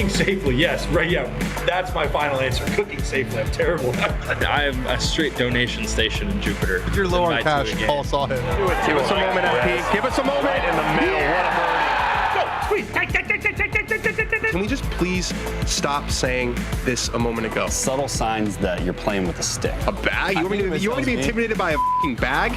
Cooking safely, yes, right, yeah. That's my final answer. Cooking safely. I'm terrible. I am a straight donation station in Jupiter. If you're low on cash, call Sawhead. Give us a moment, FP. Give us a moment. Right in the middle. Go, squeeze. Can we just please stop saying this a moment ago? Subtle signs that you're playing with a stick. A bag? You want me to be intimidated by a fucking bag?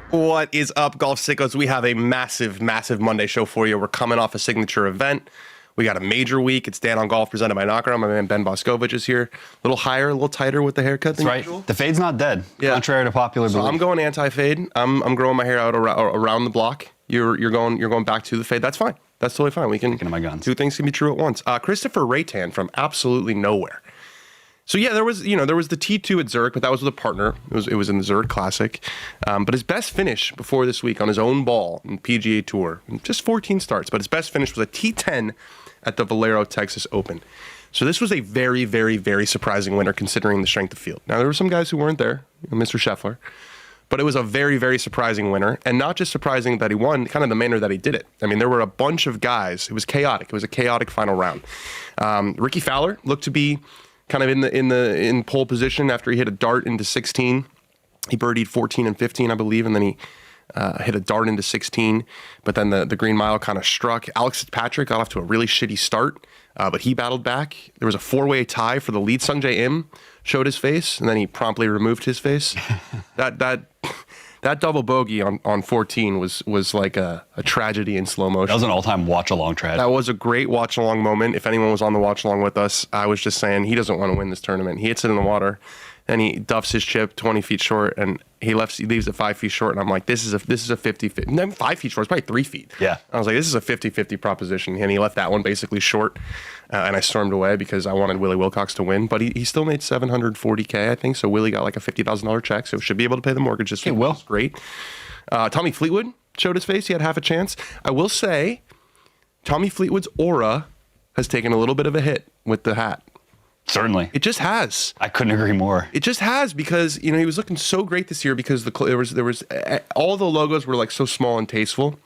What is up, Golf Sickos? We have a massive Monday show for you. We're coming off a signature event. We got a major week. It's Dan on Golf presented by Knockaround. My man Ben Boscovich is here. A little higher, a little tighter with the haircut than usual. The fade's not dead, contrary to popular belief. I'm going anti-fade. I'm growing my hair out around the block. You're going back to the fade. That's fine. That's totally fine. We can. My guns. Two things can be true at once. Kristoffer Reitan from absolutely nowhere. So yeah, there was the T2 at Zurich, but that was with a partner. It was in the Zurich Classic. But his best finish before this week on his own ball in PGA Tour, just 14 starts, but his best finish was a T10 at the Valero Texas Open. So this was a very, very, very surprising winner considering the strength of field. Now there were some guys who weren't there, Mr. Scheffler, but it was a very, very surprising winner, and not just surprising that he won, kind of the manner that he did it. I mean, there were a bunch of guys. It was chaotic. It was a chaotic final round. Ricky Fowler looked to be kind of in pole position after he hit a dart into 16. He birdied 14 and 15, I believe, and then he hit a dart into 16. But then the green mile kind of struck. Alex Fitzpatrick got off to a really shitty start, but he battled back. There was a four-way tie for the lead. Sungjae Im showed his face, and then he promptly removed his face. That double bogey on 14 was like a tragedy in slow motion. That was an all-time watch-along tragedy. That was a great watch-along moment. If anyone was on the watch-along with us, I was just saying he doesn't want to win this tournament. He hits it in the water, and he duffs his chip 20 feet short, and he leaves it 5 feet short. And I'm like, this is a 50-50. No, 5 feet short. It's probably 3 feet. Yeah. I was like, this is a 50-50 proposition, and he left that one basically short. And I stormed away because I wanted Willie Wilcox to win, but he still made $740K, I think. So Willie got like a $50,000 check, so should be able to pay the mortgage this week. Well, great. Tommy Fleetwood showed his face. He had half a chance. I will say, Tommy Fleetwood's aura has taken a little bit of a hit with the hat. Certainly. It just has. I couldn't agree more. It just has because, he was looking so great this year because there was all the logos were like so small and tasteful.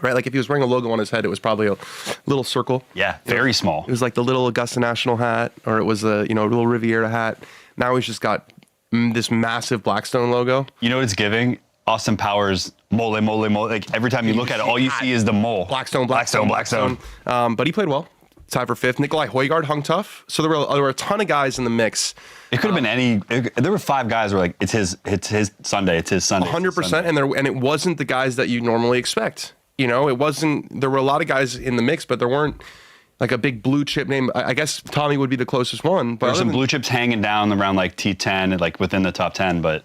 Right, like if he was wearing a logo on his head, it was probably a little circle. Yeah, very small. It was like the little Augusta National hat, or it was a little Riviera hat. Now he's just got this massive Blackstone logo. You know what it's giving? Austin Powers, mole. Like every time you look at it, all you see is the mole. Blackstone. But he played well. Tied for fifth. Nikolai Højgaard hung tough. So there were a ton of guys in the mix. It could have been any. There were 5 guys who were like, it's his Sunday. It's his Sunday. 100%, and it wasn't the guys that you normally expect. It wasn't, there were a lot of guys in the mix, but there weren't like a big blue chip name. I guess Tommy would be the closest one. But there were some blue chips hanging down around like T10 and like within the top 10, but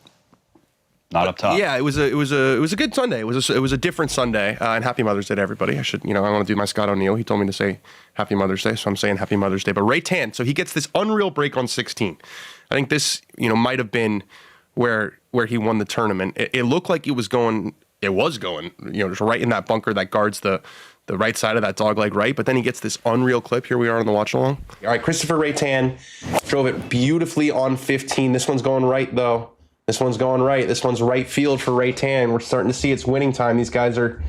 not up top. Yeah, it was a good Sunday. It was a different Sunday. And Happy Mother's Day to everybody. I want to do my Scott O'Neill. He told me to say Happy Mother's Day, so I'm saying Happy Mother's Day. But Reitan, so he gets this unreal break on 16. I think this, might have been where he won the tournament. It looked like it was going, just right in that bunker that guards the right side of that dogleg right. But then he gets this unreal clip. Here we are on the watch along. All right, Kristoffer Reitan drove it beautifully on 15. This one's going right, though. This one's going right. This one's right field for Reitan. We're starting to see it's winning time. These guys are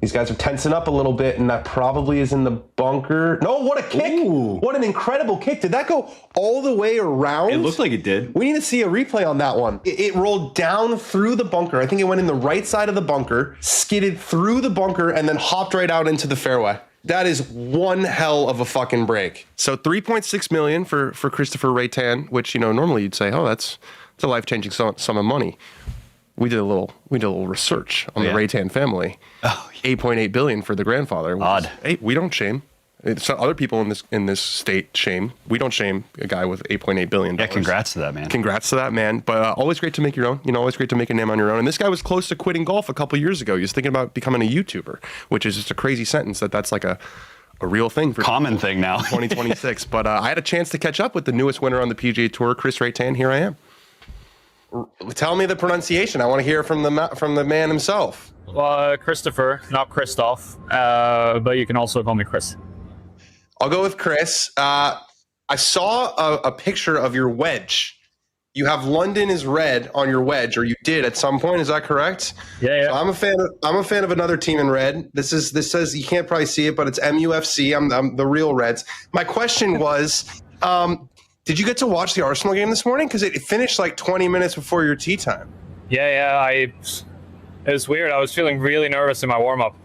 tensing up a little bit, and that probably is in the bunker. No, what a kick. Ooh. What an incredible kick. Did that go all the way around? It looked like it did. We need to see a replay on that one. It rolled down through the bunker. I think it went in the right side of the bunker, skidded through the bunker, and then hopped right out into the fairway. That is one hell of a fucking break. So $3.6 million for Kristoffer Reitan, which, normally you'd say, oh, that's a life-changing sum of money. We did a little research on the Reitan family. Oh, yeah. $8.8 billion for the grandfather. Odd. Hey, we don't shame. Other people in this state shame. We don't shame a guy with $8.8 billion. Yeah, congrats to that man. Congrats to that man. But always great to make your own. Always great to make a name on your own. And this guy was close to quitting golf a couple years ago. He was thinking about becoming a YouTuber, which is just a crazy sentence that's like a real thing for common thing now. 2026. But I had a chance to catch up with the newest winner on the PGA Tour, Chris Reitan. Here I am. Tell me the pronunciation. I want to hear from the man himself. Kristoffer, not Kristoffer, but you can also call me Chris. I'll go with Chris. I saw a picture of your wedge you have London is red on your wedge, or you did at some point. Is that correct? Yeah. So I'm a fan of another team in red. This says you can't probably see it, but it's MUFC. I'm the real Reds. My question was, did you get to watch the Arsenal game this morning? Because it finished like 20 minutes before your tee time. Yeah. It was weird. I was feeling really nervous in my warm-up,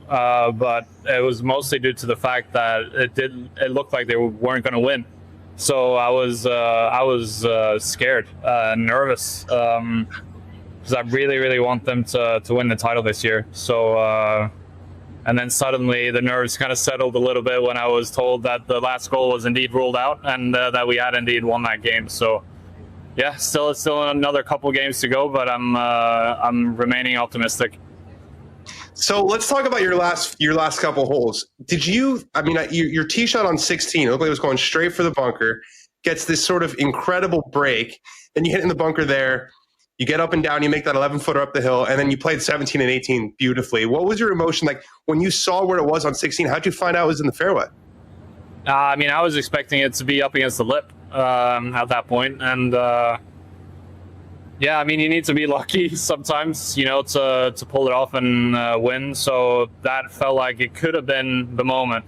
but it was mostly due to the fact that it looked like they weren't going to win. So I was scared, nervous, because I really want them to win the title this year. So, and then suddenly the nerves kind of settled a little bit when I was told that the last goal was indeed ruled out and that we had indeed won that game. So, yeah, still another couple games to go, but I'm remaining optimistic. So let's talk about your last couple holes. Did you? I mean, your tee shot on 16, it looked like it was going straight for the bunker. Gets this sort of incredible break, then you hit in the bunker there. You get up and down, you make that 11-footer up the hill, and then you played 17 and 18 beautifully. What was your emotion like when you saw where it was on 16? How'd you find out it was in the fairway? I mean, I was expecting it to be up against the lip at that point, and yeah, I mean, you need to be lucky sometimes, to pull it off and win. So that felt like it could have been the moment,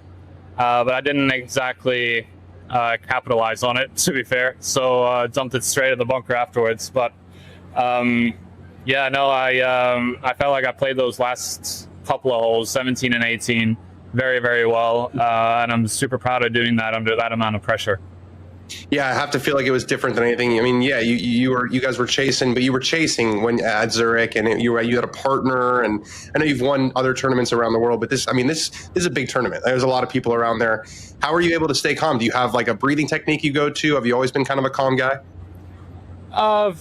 but I didn't exactly capitalize on it, to be fair. So dumped it straight at the bunker afterwards. But yeah, no, I felt like I played those last couple of holes, 17 and 18, very, very well, and I'm super proud of doing that under that amount of pressure. Yeah, I have to feel like it was different than anything. I mean, yeah, you guys were chasing, but you were chasing when at Zurich, and you had a partner, and I know you've won other tournaments around the world, but this is a big tournament. There's a lot of people around there. How are you able to stay calm? Do you have like a breathing technique you go to? Have you always been kind of a calm guy? No,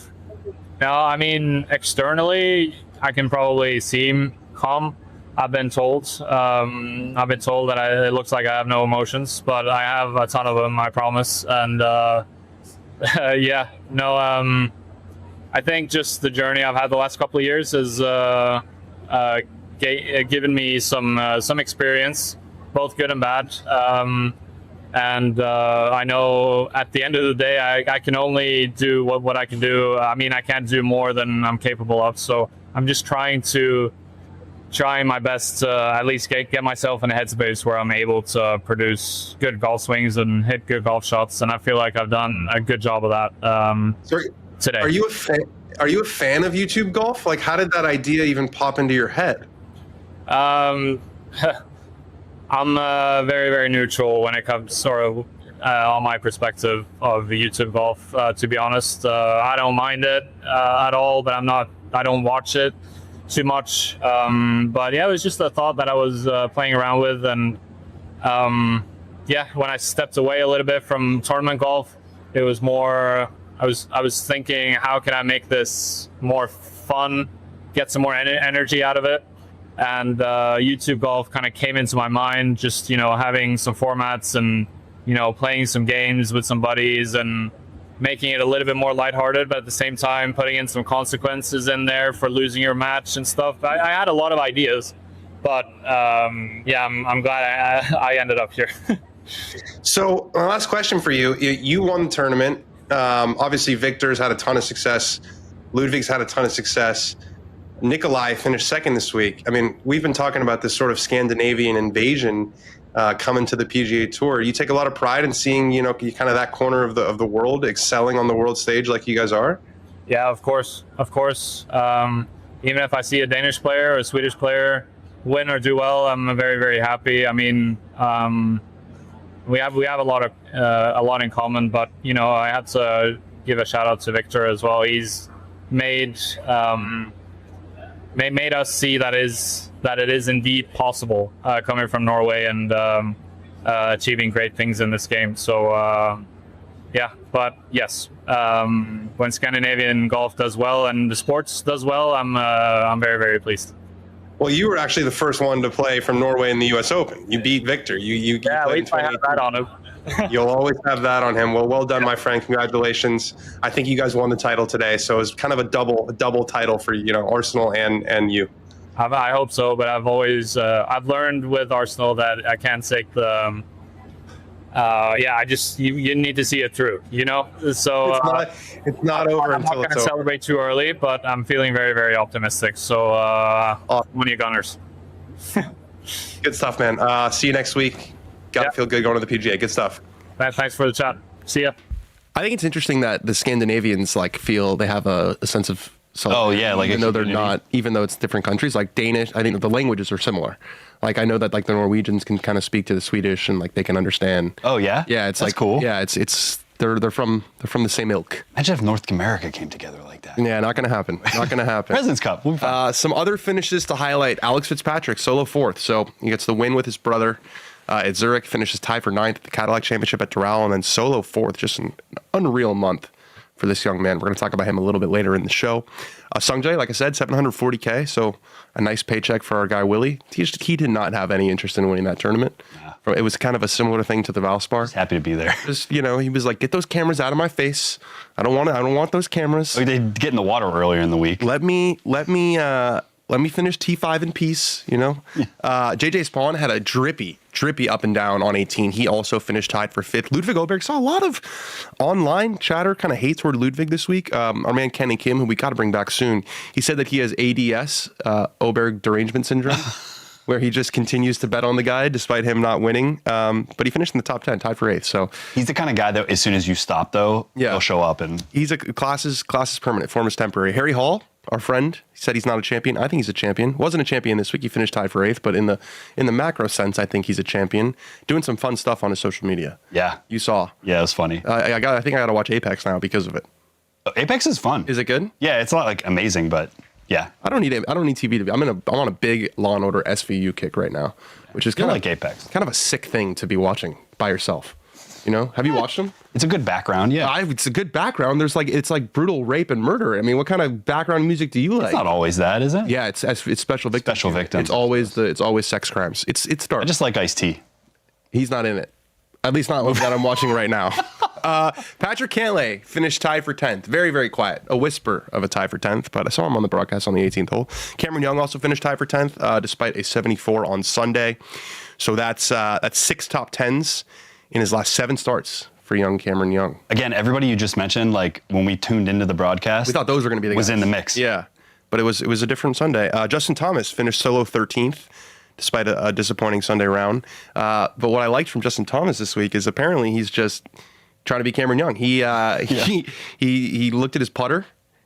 I mean, externally, I can probably seem calm. I've been told that it looks like I have no emotions, but I have a ton of them, I promise. And yeah, no, I think just the journey I've had the last couple of years has given me some experience, both good and bad. And I know at the end of the day, I can only do what I can do. I mean, I can't do more than I'm capable of. So I'm just trying my best to at least get myself in a headspace where I'm able to produce good golf swings and hit good golf shots. And I feel like I've done a good job of that today. Are you a fan of YouTube golf? Like, how did that idea even pop into your head? I'm very, very neutral when it comes sort of on my perspective of YouTube golf. To be honest, I don't mind it at all, but I don't watch it too much. But yeah, it was just a thought that I was playing around with, and yeah, when I stepped away a little bit from tournament golf, it was more. I was thinking, how can I make this more fun, get some more energy out of it. And YouTube golf kind of came into my mind, just, having some formats and, playing some games with some buddies and making it a little bit more lighthearted, but at the same time putting in some consequences in there for losing your match and stuff. I had a lot of ideas, but yeah, I'm glad I ended up here. So my last question for you, you won the tournament. Obviously Victor's had a ton of success. Ludwig's had a ton of success. Nikolai finished second this week. I mean, we've been talking about this sort of Scandinavian invasion coming to the PGA Tour. You take a lot of pride in seeing, kind of that corner of the world excelling on the world stage like you guys are. Yeah, of course. Even if I see a Danish player or a Swedish player win or do well, I'm very, very happy. I mean, we have a lot in common, but I had to give a shout out to Victor as well. He's made us see that it is indeed possible coming from Norway and achieving great things in this game. So yeah, but yes, when Scandinavian golf does well and the sports does well, I'm very, very pleased. Well, you were actually the first one to play from Norway in the U.S. Open. You beat Victor. You yeah, at least I have that on him. You'll always have that on him. Well done, my friend. Congratulations. I think you guys won the title today, so it was kind of a double title for Arsenal and you. I hope so, but I've always I've learned with Arsenal that I can't take the I just you need to see it through, So it's not over I'm not until going it's to over. celebrate too early, but I'm feeling very, very optimistic. So, one of you Gunners. Good stuff, man. See you next week. Gotta feel good going to the PGA. Good stuff. Thanks for the chat. See ya. I think it's interesting that the Scandinavians feel they have a sense of solidarity. Oh, yeah, like even a though they're community. not, even though it's different countries, like Danish. I think the languages are similar. I know that the Norwegians can kind of speak to the Swedish and they can understand. Oh yeah. Yeah, it's That's cool. Yeah, it's they're from the same ilk. Imagine if North America came together like that. Yeah, not gonna happen. Not gonna happen. President's Cup. We'll be fine. Some other finishes to highlight. Alex Fitzpatrick, solo fourth. So he gets the win with his brother at Zurich, finishes tied for ninth at the Cadillac Championship at Doral, and then solo fourth. Just an unreal month for this young man. We're going to talk about him a little bit later in the show. Sungjae, like I said, $740K, so a nice paycheck for our guy Willie. He did not have any interest in winning that tournament. It was kind of a similar thing to the Valspar. Happy to be there. Just, he was like, get those cameras out of my face. I don't want those cameras. Like they get in the water earlier in the week. Let me finish T5 in peace, JJ Spawn had a drippy up and down on 18. He also finished tied for fifth. Ludwig Oberg saw a lot of online chatter, kind of hate toward Ludwig this week. Our man Kenny Kim, who we got to bring back soon, he said that he has ADS, Oberg derangement syndrome, where he just continues to bet on the guy despite him not winning. But he finished in the top 10, tied for eighth. So He's the kind of guy that as soon as you stop, though, he'll show up. And he's a class is permanent, form is temporary. Harry Hall, our friend, he said he's not a champion. I think he's a champion. Wasn't a champion this week. He finished tied for eighth, but in the macro sense, I think he's a champion. Doing some fun stuff on his social media. yeah. You saw. Yeah, it was funny. I think I got to watch Apex now because of it. Apex is fun. Is it good? Yeah, it's not amazing, but yeah. I don't need TV to be. I'm on a big Law and Order SVU kick right now, which is kind of like Apex. Kind of a sick thing to be watching by yourself. Have you watched them? It's a good background, yeah. It's a good background. It's like brutal rape and murder. I mean, what kind of background music do you like? It's not always that, is it? Yeah, it's special victims. Special victims. It's always sex crimes. It's dark. I just like Ice-T. He's not in it. At least not that I'm watching right now. Patrick Cantlay finished tied for 10th. Very, very quiet. A whisper of a tie for 10th, but I saw him on the broadcast on the 18th hole. Cameron Young also finished tied for 10th, despite a 74 on Sunday. So that's 6 top 10s in his last 7 starts for young Cameron Young. Again, everybody you just mentioned, when we tuned into the broadcast, We thought those were going to be the was guys. in the mix. Yeah, but it was a different Sunday. Justin Thomas finished solo 13th, despite a disappointing Sunday round. But what I liked from Justin Thomas this week is apparently he's just trying to be Cameron Young. He looked at his putter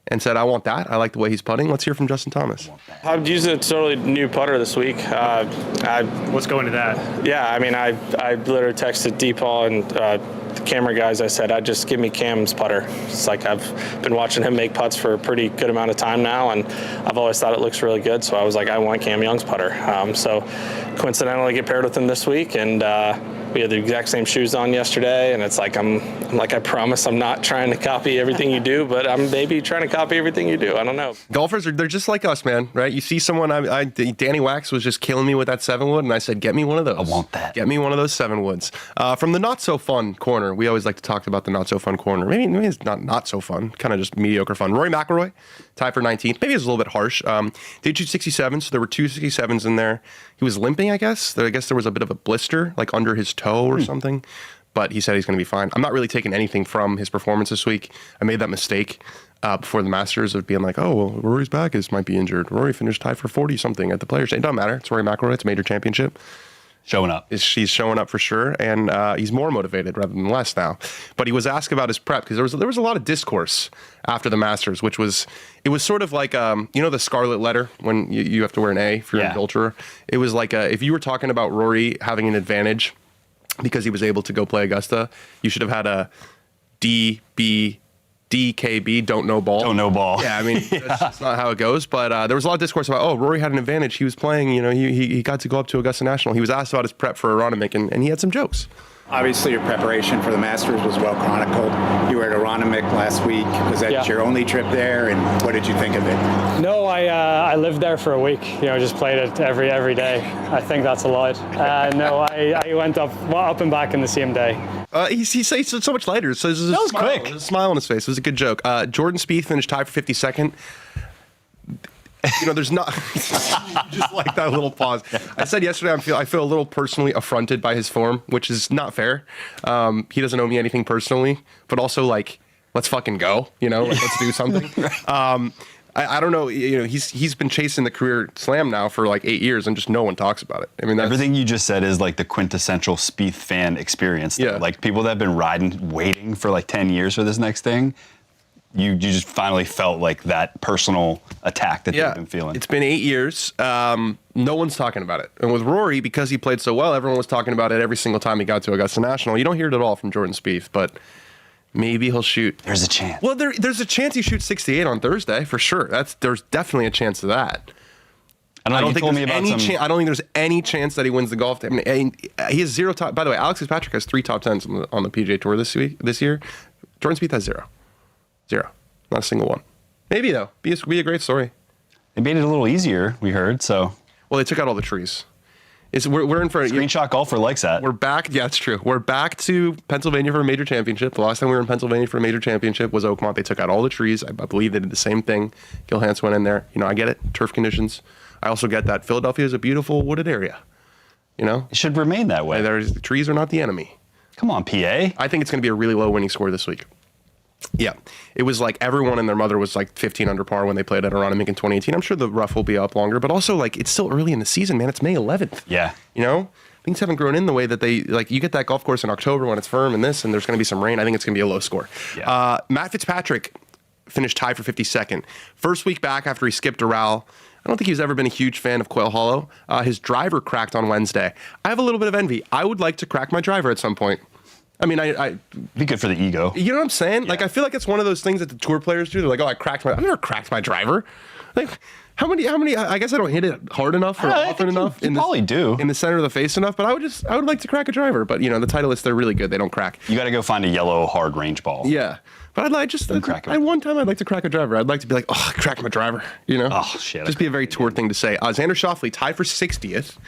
and said, I want that. I like the way he's putting. Let's hear from Justin Thomas. I've used a totally new putter this week. What's going to that? Yeah, I mean, I literally texted DePaul and the camera guys. I said, just give me Cam's putter. It's like I've been watching him make putts for a pretty good amount of time now, and I've always thought it looks really good. So I was like, I want Cam Young's putter. So coincidentally, get paired with him this week, and we had the exact same shoes on yesterday, and it's like I'm like, I promise I'm not trying to copy everything you do, but I'm maybe trying to copy everything you do. I don't know. Golfers they're just like us, man, right? You see someone, Danny Wax was just killing me with that 7-wood, and I said, get me one of those. I want that. Get me one of those 7-woods. From the not so fun corner, we always like to talk about the not so fun corner. Maybe it's not so fun, kind of just mediocre fun. Rory McIlroy, tied for 19th. Maybe it was a little bit harsh. Did shoot 67, so there were 2 67s in there. He was limping, I guess. I guess there was a bit of a blister, under his toe or something. But he said he's going to be fine. I'm not really taking anything from his performance this week. I made that mistake before the Masters of being like, oh, well, Rory's back. He might be injured. Rory finished tied for 40-something at the Players' Day. It doesn't matter. It's Rory McIlroy. It's a major championship. Showing up. He's showing up for sure, and he's more motivated rather than less now. But he was asked about his prep because there was a lot of discourse after the Masters, it was sort of like the Scarlet Letter when you have to wear an A for your adulterer. It was like if you were talking about Rory having an advantage because he was able to go play Augusta, you should have had a DKB, don't know ball. Don't know ball. Yeah, I mean, that's not how it goes. But there was a lot of discourse about, Rory had an advantage. He was playing, he got to go up to Augusta National. He was asked about his prep for Aronimink, and he had some jokes. Obviously, your preparation for the Masters was well chronicled. You were at Aronimink last week. Was that your only trip there, and what did you think of it? No, I lived there for a week. Just played it every day. I think that's a lot. No, I went up and back in the same day. He said so much lighter. So that was quick. There's a smile on his face. It was a good joke. Jordan Spieth finished tied for 52nd. there's not just like that little pause. I said yesterday I feel a little personally affronted by his form, which is not fair. He doesn't owe me anything personally, but also like, let's fucking go, let's do something. I don't know, he's been chasing the career slam now for like 8 years and just no one talks about it. I mean, everything you just said is like the quintessential Spieth fan experience. Though. Yeah. Like people that have been waiting for like 10 years for this next thing, you just finally felt like that personal attack that they've been feeling. It's been 8 years. No one's talking about it. And with Rory, because he played so well, everyone was talking about it every single time he got to Augusta National. You don't hear it at all from Jordan Spieth, but maybe he'll shoot. There's a chance. Well, there's a chance he shoots 68 on Thursday for sure. There's definitely a chance of that. I don't think there's any chance that he wins the golf day. I mean, he has 0 top. By the way, Alex Fitzpatrick has 3 top 10s on the PGA Tour this year. Jordan Spieth has 0. 0. Not a single one. Maybe though. Be a great story. They made it a little easier. We heard so. Well, they took out all the trees. We're in for Screenshot golfer likes that. We're back. Yeah, it's true. We're back to Pennsylvania for a major championship. The last time we were in Pennsylvania for a major championship was Oakmont. They took out all the trees. I believe they did the same thing. Gil Hanse went in there. I get it. Turf conditions. I also get that Philadelphia is a beautiful wooded area. It should remain that way. The trees are not the enemy. Come on, PA. I think it's going to be a really low winning score this week. Yeah, it was like everyone and their mother was like 15 under par when they played at Aronimink in 2018. I'm sure the rough will be up longer, but also like it's still early in the season, man. It's May 11th. Yeah. Things haven't grown in the way that they like. You get that golf course in October when it's firm and there's going to be some rain. I think it's going to be a low score. Yeah. Matt Fitzpatrick finished tied for 52nd. First week back after he skipped Doral. I don't think he's ever been a huge fan of Quail Hollow. His driver cracked on Wednesday. I have a little bit of envy. I would like to crack my driver at some point. I mean, I be good for the ego. You know what I'm saying? Yeah. Like, I feel like it's one of those things that the tour players do. They're like, I've never cracked my driver. Like, how many, I guess I don't hit it hard enough or often enough. You probably do. In the center of the face enough, but I would like to crack a driver. But, the Titleists, they're really good. They don't crack. You got to go find a yellow hard range ball. Yeah. But one time I'd like to crack a driver. I'd like to be like, I cracked my driver, Oh, shit. Just be a very tour thing to say. Xander Schauffele tied for 60th.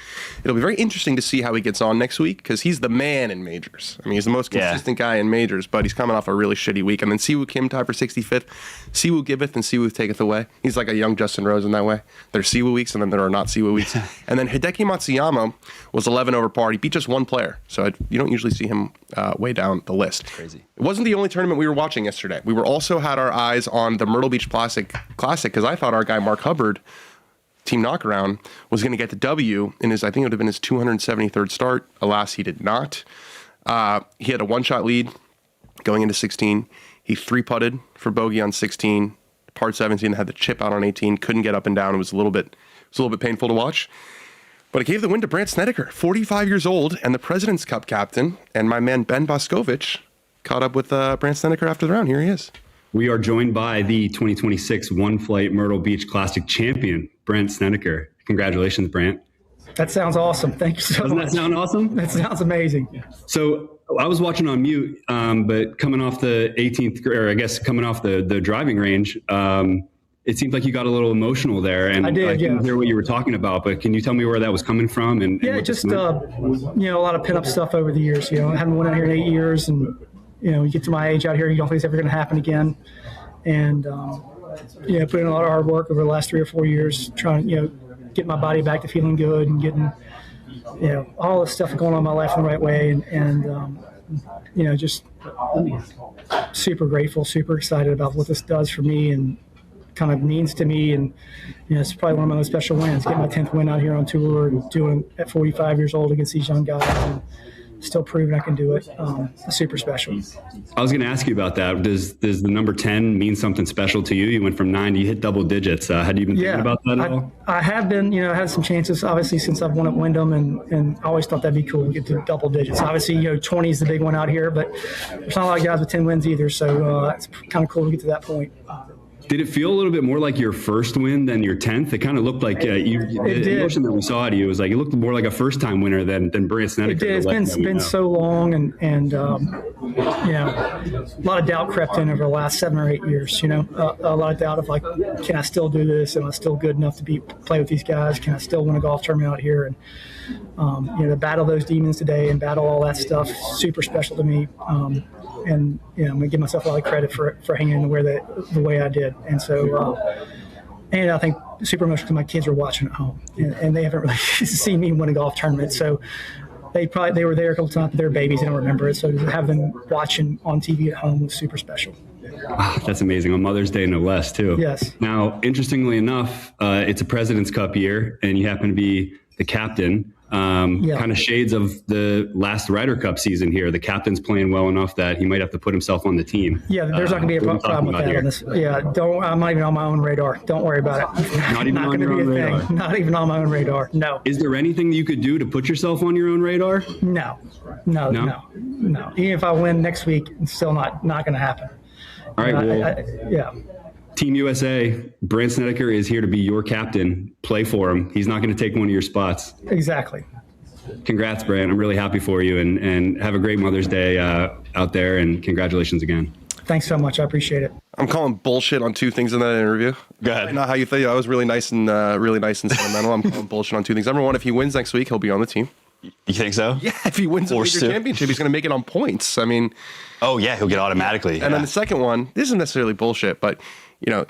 It'll be very interesting to see how he gets on next week because he's the man in majors. I mean, he's the most consistent guy in majors, but he's coming off a really shitty week. And then Siwoo Kim tied for 65th. Siwoo giveth and Siwoo taketh away. He's like a young Justin Rose in that way. There's Siwoo weeks and then there are not Siwoo weeks. And then Hideki Matsuyama was 11 over par. He beat just one player. So you don't usually see him way down the list. Crazy. It wasn't the only tournament we were watching yesterday. We were also had our eyes on the Myrtle Beach Classic because I thought our guy Mark Hubbard, Team Knockaround, was going to get the W in I think it would have been his 273rd start. Alas, he did not. He had a one-shot lead going into 16. He 3-putted for bogey on 16, par 17, had the chip out on 18, couldn't get up and down. It was a little bit painful to watch. But it gave the win to Brandt Snedeker, 45 years old, and the President's Cup captain, and my man Ben Boscovich caught up with Brandt Snedeker after the round. Here he is. We are joined by the 2026 One Flight Myrtle Beach Classic champion, Brandt Snedeker. Congratulations, Brandt. That sounds awesome. Thank you so much. Doesn't that sound awesome? That sounds amazing. So I was watching on mute, but coming off the 18th, or I guess coming off the driving range, it seemed like you got a little emotional there. And I did, I couldn't hear what you were talking about, but can you tell me where that was coming from? And just a lot of pin-up stuff over the years. I haven't went out here in 8 years, and you get to my age out here, you don't think it's ever going to happen again. And put in a lot of hard work over the last 3 or 4 years, trying get my body back to feeling good and getting all this stuff going on in my life in the right way, and just super grateful, super excited about what this does for me and kind of means to me. And it's probably one of my most special wins, getting my 10th win out here on tour and doing it at 45 years old against these young guys and still proving I can do it. Super special. I was going to ask you about that. Does the number 10 mean something special to you? You went from 9 to you hit double digits. Had you been thinking about that at all? I have been. I had some chances, obviously, since I've won at Wyndham, and I always thought that'd be cool to get to double digits. Obviously, 20 is the big one out here, but there's not a lot of guys with 10 wins either, so it's kind of cool to get to that point. Did it feel a little bit more like your first win than your 10th? It kind of looked like the emotion that we saw out of you was like it looked more like a first-time winner than Brandt Snedeker. It did. It's been so long, and a lot of doubt crept in over the last 7 or 8 years. A lot of doubt of like, can I still do this? Am I still good enough to play with these guys? Can I still win a golf tournament out here? And to battle those demons today and battle all that stuff, super special to me. And I'm gonna give myself a lot of credit for hanging in the way I did. And so, and I think super emotional because my kids were watching at home, and they haven't really seen me win a golf tournament. So they were there a couple times. They're babies; they don't remember it. So to have them watching on TV at home was super special. Wow, that's amazing. On Mother's Day, no less, too. Yes. Now, interestingly enough, it's a President's Cup year, and you happen to be the captain. Kind of shades of the last Ryder Cup season here. The captain's playing well enough that he might have to put himself on the team. Yeah, there's not going to be a problem with that. On this. Yeah, I'm not even on my own radar. Don't worry about it. Not even on your own radar. Not even on my own radar. No. Is there anything you could do to put yourself on your own radar? No. Even if I win next week, it's still not going to happen. All right. Yeah. Team USA, Brandt Snedeker is here to be your captain. Play for him. He's not going to take one of your spots. Exactly. Congrats, Brandt. I'm really happy for you, and have a great Mother's Day out there, and congratulations again. Thanks so much. I appreciate it. I'm calling bullshit on two things in that interview. Go ahead. Not how you think. I was really nice and sentimental. I'm calling bullshit on two things. Number one, if he wins next week, he'll be on the team. You think so? Yeah, if he wins the Leader Championship, he's going to make it on points. I mean, oh yeah, he'll get automatically. And then the second one, this isn't necessarily bullshit, but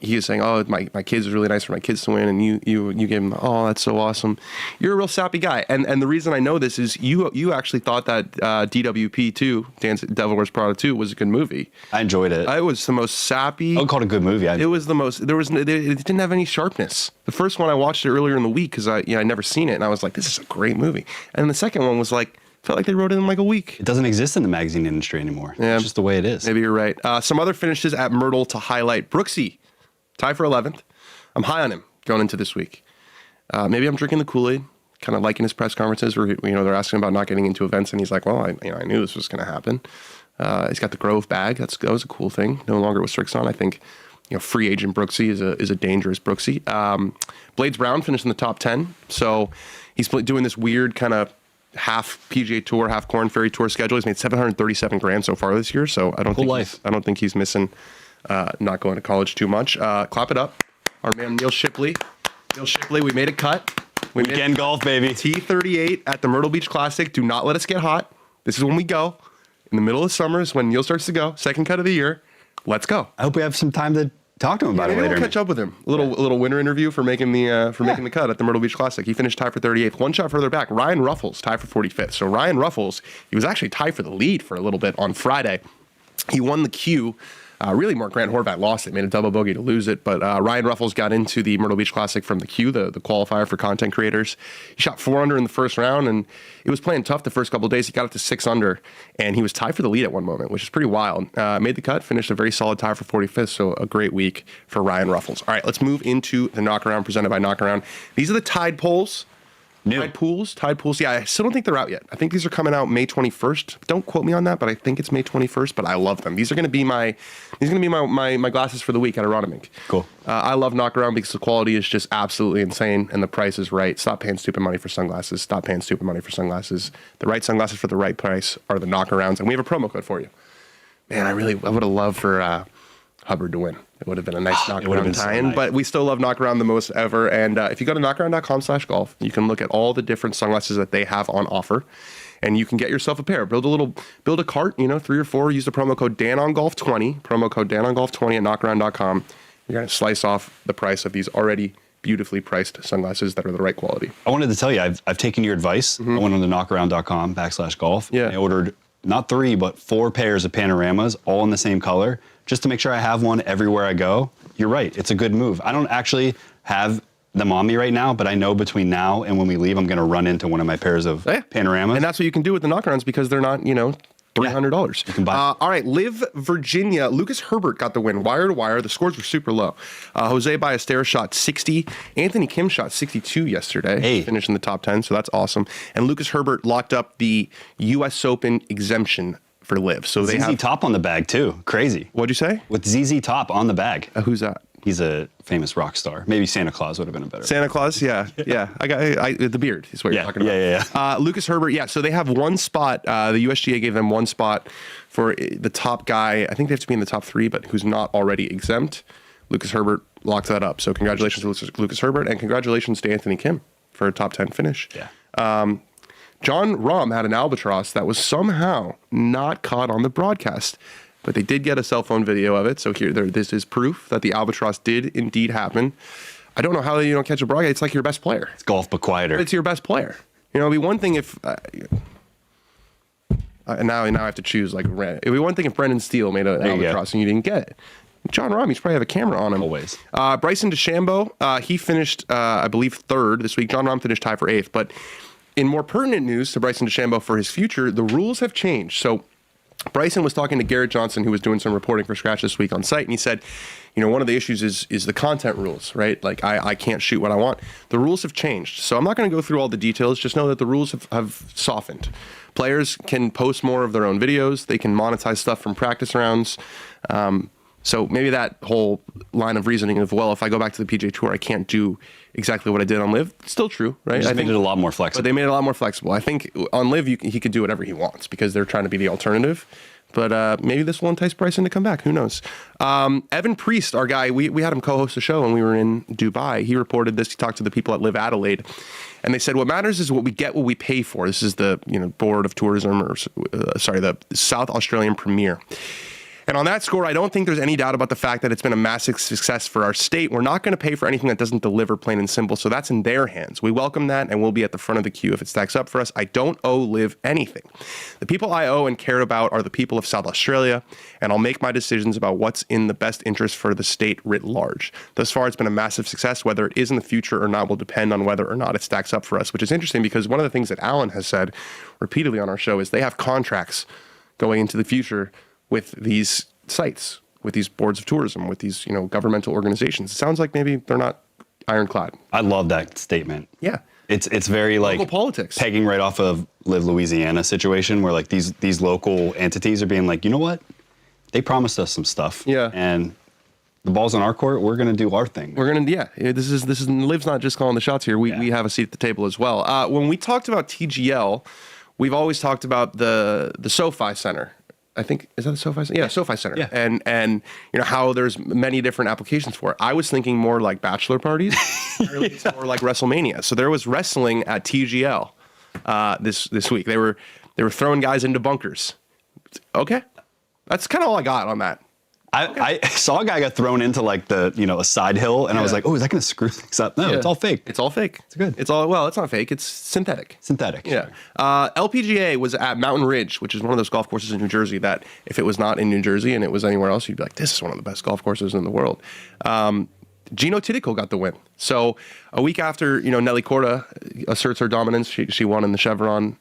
he was saying, "Oh, my kids, was really nice for my kids to win," and you gave him, "Oh, that's so awesome." You're a real sappy guy, and the reason I know this is you actually thought that DWP 2, Devil Wears Prada 2, was a good movie. I enjoyed it. It was the most sappy. I would call it a good movie. It was the most. It didn't have any sharpness. The first one I watched it earlier in the week because I'd never seen it, and I was like, "This is a great movie." And the second one was like. Felt like they wrote it in like a week. It doesn't exist in the magazine industry anymore. Yeah. It's just the way it is. Maybe you're right. Some other finishes at Myrtle to highlight. Brooksy, tied for 11th. I'm high on him going into this week. Maybe I'm drinking the Kool-Aid, kind of liking his press conferences where they're asking about not getting into events, and he's like, "Well, I knew this was going to happen." He's got the Grove bag. That was a cool thing. No longer with Strixon. I think free agent Brooksy is a dangerous Brooksy. Blades Brown finished in the top 10, so he's doing this weird kind of half PGA Tour, half Korn Ferry Tour schedule. He's made $737,000 so far this year, so I don't think he's missing not going to college too much. Clap it up, our man Neil Shipley. We made a cut. Weekend golf, baby. T38 at the Myrtle Beach Classic. Do not let us get hot. This is when we go. In the middle of summer is when Neil starts to go. Second cut of the year. Let's go. I hope we have some time to talk to him about it later. We'll catch up with him. A little winter interview for making the cut at the Myrtle Beach Classic. He finished tied for 38th. One shot further back, Ryan Ruffles tied for 45th. So Ryan Ruffles, he was actually tied for the lead for a little bit on Friday. He won the Q. Really, more Grant Horvat lost it, made a double bogey to lose it. But Ryan Ruffles got into the Myrtle Beach Classic from the Q, the qualifier for content creators. He shot 4 under in the first round, and it was playing tough the first couple of days. He got up to 6 under, and he was tied for the lead at one moment, which is pretty wild. Made the cut, finished a very solid tie for 45th, so a great week for Ryan Ruffles. All right, let's move into the Knockaround presented by Knockaround. These are the Tide polls. Tide pools. Yeah, I still don't think they're out yet. I think these are coming out May 21st. Don't quote me on that, but I think it's May 21st. But I love them. These are going to be my glasses for the week at Aronimink. Cool. I love Knockaround because the quality is just absolutely insane and the price is right. Stop paying stupid money for sunglasses. Stop paying stupid money for sunglasses. The right sunglasses for the right price are the Knockarounds, and we have a promo code for you. Man, I would have loved for Hubbard to win. It would have been a nice Knockaround tie-in, but we still love Knockaround the most ever. And if you go to knockaround.com/golf, you can look at all the different sunglasses that they have on offer, and you can get yourself a pair. Build a cart, 3 or 4. Use the promo code DanOnGolf20. Promo code DanOnGolf20 at knockaround.com. You're going to slice off the price of these already beautifully priced sunglasses that are the right quality. I wanted to tell you, I've taken your advice. I went on to knockaround.com/golf. Yeah. I ordered not 3, but 4 pairs of panoramas, all in the same color, just to make sure I have one everywhere I go. You're right. It's a good move. I don't actually have them on me right now, but I know between now and when we leave, I'm going to run into one of my pairs of panoramas. And that's what you can do with the Knockarounds because they're not, $300. You can buy. All right, Live Virginia. Lucas Herbert got the win, wire to wire. The scores were super low. Jose Ballesteros shot 60. Anthony Kim shot 62 yesterday. Finished in the top 10, so that's awesome. And Lucas Herbert locked up the U.S. Open exemption for Live. So they have ZZ Top on the bag too. Crazy. What'd you say? With ZZ Top on the bag. Who's that? He's a famous rock star. Maybe Santa Claus would have been a better. Santa Claus, yeah. I got the beard. Is what you're talking about. Yeah. Lucas Herbert, yeah. So they have one spot. The USGA gave them one spot for the top guy. I think they have to be in the top 3, but who's not already exempt. Lucas Herbert locked that up. So congratulations to Lucas Herbert, and congratulations to Anthony Kim for a top 10 finish. Yeah. John Rahm had an albatross that was somehow not caught on the broadcast, but they did get a cell phone video of it. So this is proof that the albatross did indeed happen. I don't know how you don't catch a broadcast. It's like your best player. It's golf, but quieter. It's your best player. You know, it'd be one thing if now I have to choose like it'd be one thing if Brendan Steele made an albatross and you didn't get it. John Rahm, he's probably have a camera on him. Always. Bryson DeChambeau, he finished, I believe, 3rd this week. John Rahm finished tied for 8th. But in more pertinent news to Bryson DeChambeau for his future, the rules have changed. So Bryson was talking to Garrett Johnson, who was doing some reporting for Scratch this week on site, and he said, you know, one of the issues is the content rules, right? Like, I can't shoot what I want. The rules have changed. So I'm not going to go through all the details. Just know that the rules have softened. Players can post more of their own videos. They can monetize stuff from practice rounds. So maybe that whole line of reasoning of, well, if I go back to the PGA Tour, I can't do exactly what I did on Live. It's still true, right? I think it a lot more flexible. But they made it a lot more flexible. I think on Live, he could do whatever he wants because they're trying to be the alternative. But maybe this will entice Bryson to come back. Who knows? Evan Priest, our guy, we had him co-host a show when we were in Dubai. He reported this. He talked to the people at Live Adelaide. And they said, what matters is what we get, what we pay for. This is the Board of Tourism, the South Australian Premier. And on that score, I don't think there's any doubt about the fact that it's been a massive success for our state. We're not going to pay for anything that doesn't deliver, plain and simple. So that's in their hands. We welcome that, and we'll be at the front of the queue if it stacks up for us. I don't owe Live anything. The people I owe and care about are the people of South Australia, and I'll make my decisions about what's in the best interest for the state writ large. Thus far, it's been a massive success. Whether it is in the future or not will depend on whether or not it stacks up for us, which is interesting because one of the things that Alan has said repeatedly on our show is they have contracts going into the future with these sites, with these boards of tourism, with these, governmental organizations. It sounds like maybe they're not ironclad. I love that statement. Yeah. It's very like local politics. Pegging right off of Live Louisiana situation where like these local entities are being like, you know what? They promised us some stuff. Yeah. And the ball's on our court. We're going to do our thing. This is Liv's not just calling the shots here. We have a seat at the table as well. When we talked about TGL, we've always talked about the SoFi Center. I think, is that the SoFi Center? Yeah, SoFi Center. Yeah. And how there's many different applications for it. I was thinking more like bachelor parties, or like WrestleMania. So there was wrestling at TGL this week. They were throwing guys into bunkers. Okay, that's kind of all I got on that. I saw a guy got thrown into like a side hill, and I was like, oh, is that going to screw things up? No, it's all fake. It's all fake. It's good. It's not fake. It's synthetic. Yeah. LPGA was at Mountain Ridge, which is one of those golf courses in New Jersey that if it was not in New Jersey and it was anywhere else, you'd be like, this is one of the best golf courses in the world. Gino Titico got the win. So a week after, Nelly Corda asserts her dominance, she won in the Chevron.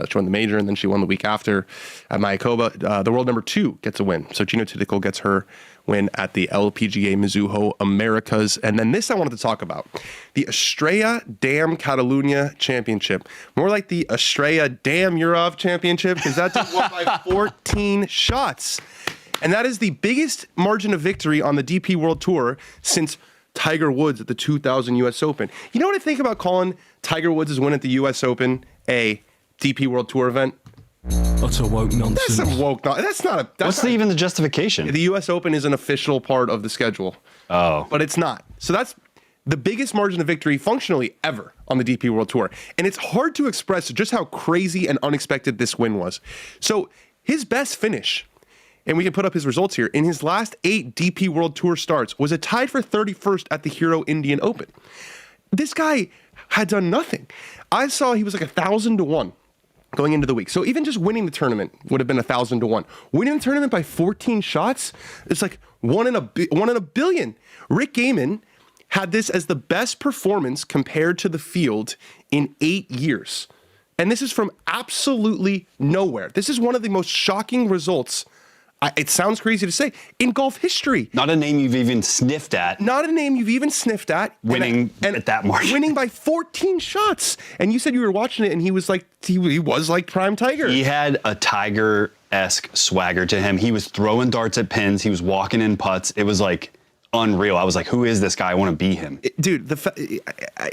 She won the major, and then she won the week after at Mayakoba. The world number 2 gets a win. So Gino Titico gets her win at the LPGA Mizuho Americas. And then this I wanted to talk about. The Estrella Dam Catalunya Championship. More like the Estrella Dam Urov Championship, because that dude won by 14 shots. And that is the biggest margin of victory on the DP World Tour since Tiger Woods at the 2000 U.S. Open. You know what I think about calling Tiger Woods' win at the U.S. Open a DP World Tour event? That's a woke nonsense. That's some woke nonsense. What's even the justification? The U.S. Open is an official part of the schedule. Oh. But it's not. So that's the biggest margin of victory functionally ever on the DP World Tour. And it's hard to express just how crazy and unexpected this win was. So his best finish, and we can put up his results here, in his last 8 DP World Tour starts was a tied for 31st at the Hero Indian Open. This guy had done nothing. I saw he was like 1,000 to 1 going into the week. So even just winning the tournament would have been 1,000 to 1. Winning the tournament by 14 shots, it's like one in a billion. Rick Gehman had this as the best performance compared to the field in 8 years. And this is from absolutely nowhere. This is one of the most shocking results, it sounds crazy to say, in golf history. Not a name you've even sniffed at. Winning at that margin. Winning by 14 shots. And you said you were watching it and he was like prime Tiger. He had a Tiger-esque swagger to him. He was throwing darts at pins. He was walking in putts. It was like unreal. I was like, who is this guy? I want to be him. Dude,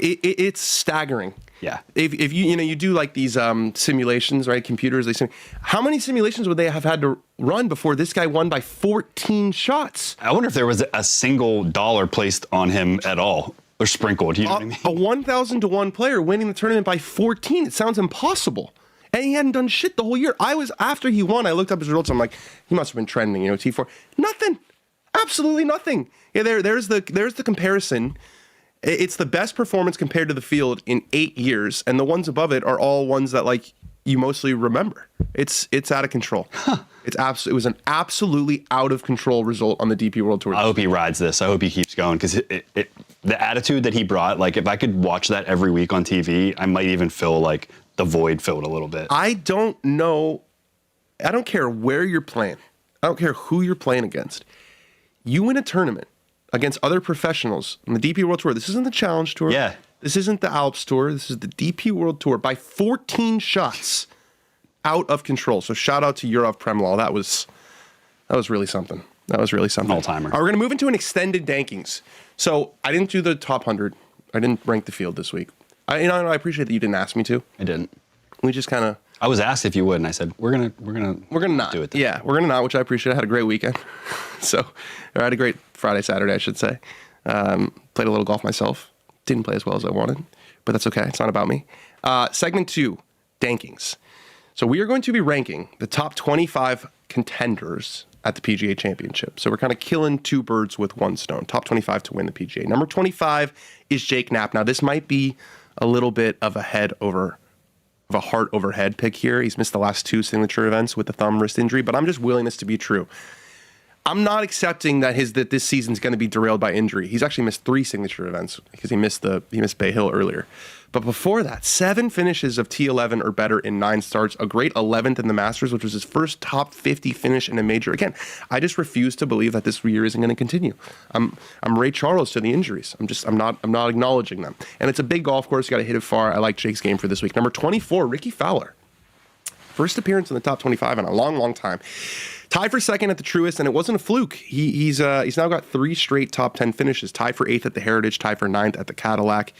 it's staggering. Yeah. If you do like these simulations, right? Computers, how many simulations would they have had to run before this guy won by 14 shots? I wonder if there was a single dollar placed on him at all or sprinkled. You know what I mean? A 1,000 to 1 player winning the tournament by 14. It sounds impossible. And he hadn't done shit the whole year. After he won, I looked up his results. I'm like, he must have been trending, T4. Nothing. Absolutely nothing. Yeah, there's the comparison. It's the best performance compared to the field in 8 years, and the ones above it are all ones that like you mostly remember. It's out of control. It was an absolutely out of control result on the DP World Tour. I hope he rides this. I hope he keeps going because the attitude that he brought, like if I could watch that every week on TV, I might even feel like the void filled a little bit. I don't know. I don't care where you're playing. I don't care who you're playing against. You win a tournament against other professionals on the DP World Tour. This isn't the Challenge Tour. Yeah. This isn't the Alps Tour. This is the DP World Tour by 14 shots out of control. So shout out to Yurov Premlal. That was really something. That was really something. All-timer. All right, we're going to move into an extended Dankings. So I didn't do the top 100. I didn't rank the field this week. I appreciate that you didn't ask me to. I didn't. We just kind of... I was asked if you would, and I said, we're gonna not do it. Yeah, we're gonna not, which I appreciate. I had a great weekend. I had a great Friday, Saturday, I should say. Played a little golf myself. Didn't play as well as I wanted, but that's okay. It's not about me. Segment 2, Dankings. So we are going to be ranking the top 25 contenders at the PGA Championship. So we're kind of killing two birds with one stone. Top 25 to win the PGA. Number 25 is Jake Knapp. Now this might be a little bit of a heart over head pick here. He's missed the last 2 signature events with the thumb wrist injury, but I'm just willing this to be true. I'm not accepting that this season's going to be derailed by injury. He's actually missed 3 signature events because he missed Bay Hill earlier. But before that, 7 finishes of T11 or better in 9 starts, a great 11th in the Masters, which was his first top 50 finish in a major. Again, I just refuse to believe that this year isn't going to continue. I'm Ray Charles to the injuries. I'm not acknowledging them. And it's a big golf course. You got to hit it far. I like Jake's game for this week. Number 24, Ricky Fowler. First appearance in the top 25 in a long, long time. Tied for second at the Truist, and it wasn't a fluke. He's now got 3 straight top 10 finishes. Tied for 8th at the Heritage, tied for 9th at the Cadillac.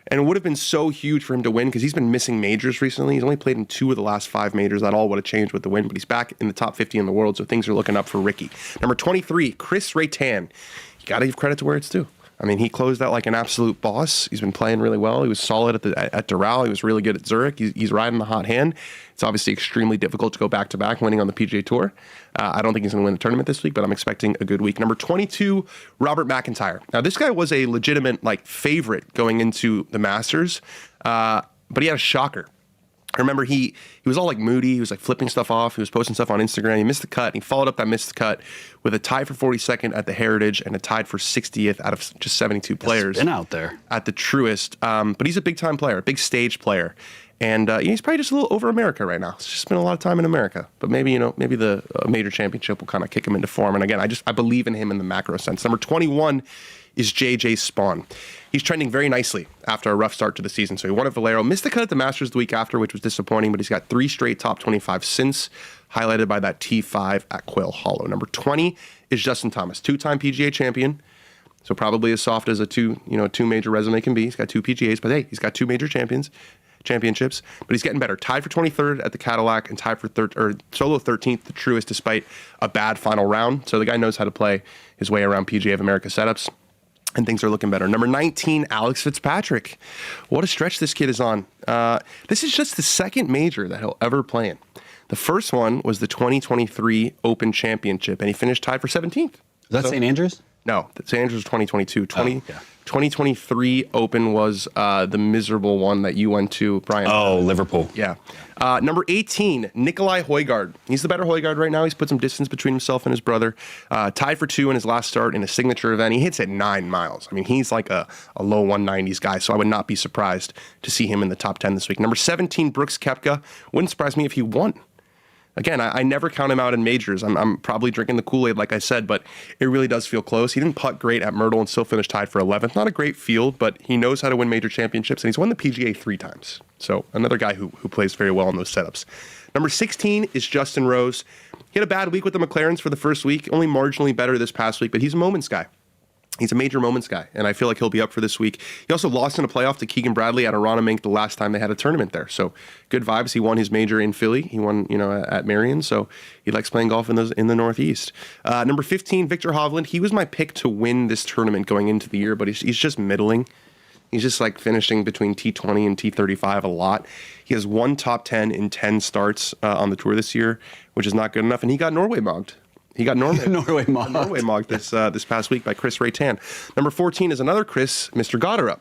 And it would have been so huge for him to win because he's been missing majors recently. He's only played in 2 of the last 5 majors. That all would have changed with the win, but he's back in the top 50 in the world, so things are looking up for Ricky. Number 23, Kristoffer Reitan. You got to give credit to where it's due. I mean, he closed out like an absolute boss. He's been playing really well. He was solid at Doral. He was really good at Zurich. He's riding the hot hand. It's obviously extremely difficult to go back-to-back winning on the PGA Tour. I don't think he's going to win the tournament this week, but I'm expecting a good week. Number 22, Robert McIntyre. Now, this guy was a legitimate favorite going into the Masters, but he had a shocker. I remember he was all moody. He was flipping stuff off. He was posting stuff on Instagram. He missed the cut. And he followed up that missed cut with a tie for 42nd at the Heritage and a tied for 60th out of just 72 players. Been out there at the Truist. But he's a big time player, a big stage player. And he's probably just a little over America right now. He's just spent a lot of time in America. But maybe the major championship will kind of kick him into form. And again, I believe in him in the macro sense. Number 21 is JJ Spawn. He's trending very nicely after a rough start to the season. So he won at Valero, missed the cut at the Masters the week after, which was disappointing, but he's got 3 straight top 25 since, highlighted by that T5 at Quail Hollow. Number 20 is Justin Thomas, 2-time PGA champion. So probably as soft as a two major resume can be. He's got 2 PGAs, but hey, he's got 2 major championships, but he's getting better. Tied for 23rd at the Cadillac and tied for solo 13th the Truist despite a bad final round. So the guy knows how to play his way around PGA of America setups. And things are looking better. Number 19, Alex Fitzpatrick. What a stretch this kid is on. This is just the 2nd major that he'll ever play in. The first one was the 2023 Open Championship, and he finished tied for 17th. Is that St. Andrews? No, St. Andrews was 2022. 2023 Open was the miserable one that you went to, Brian. Oh, Liverpool. Yeah. Number 18, Nikolai Højgaard. He's the better Højgaard right now. He's put some distance between himself and his brother. Tied for 2 in his last start in a signature event. He hits at 9 miles. I mean, he's like a low 190s guy, so I would not be surprised to see him in the top 10 this week. Number 17, Brooks Koepka. Wouldn't surprise me if he won. Again, I never count him out in majors. I'm probably drinking the Kool-Aid, like I said, but it really does feel close. He didn't putt great at Myrtle and still finished tied for 11th. Not a great field, but he knows how to win major championships, and he's won the PGA 3 times. So another guy who plays very well in those setups. Number 16 is Justin Rose. He had a bad week with the McLarens for the first week, only marginally better this past week, but he's a moments guy. He's a major moments guy, and I feel like he'll be up for this week. He also lost in a playoff to Keegan Bradley at Aronimink the last time they had a tournament there. So good vibes. He won his major in Philly. He won, at Marion. So he likes playing golf in the Northeast. Number 15, Victor Hovland. He was my pick to win this tournament going into the year, but he's just middling. He's just finishing between T20 and T35 a lot. He has 1 top 10 in 10 starts on the tour this year, which is not good enough. And he got Norway mogged. He got Norway mogged this past week by Kristoffer Reitan. Number 14 is another Chris, Mr. Goddard.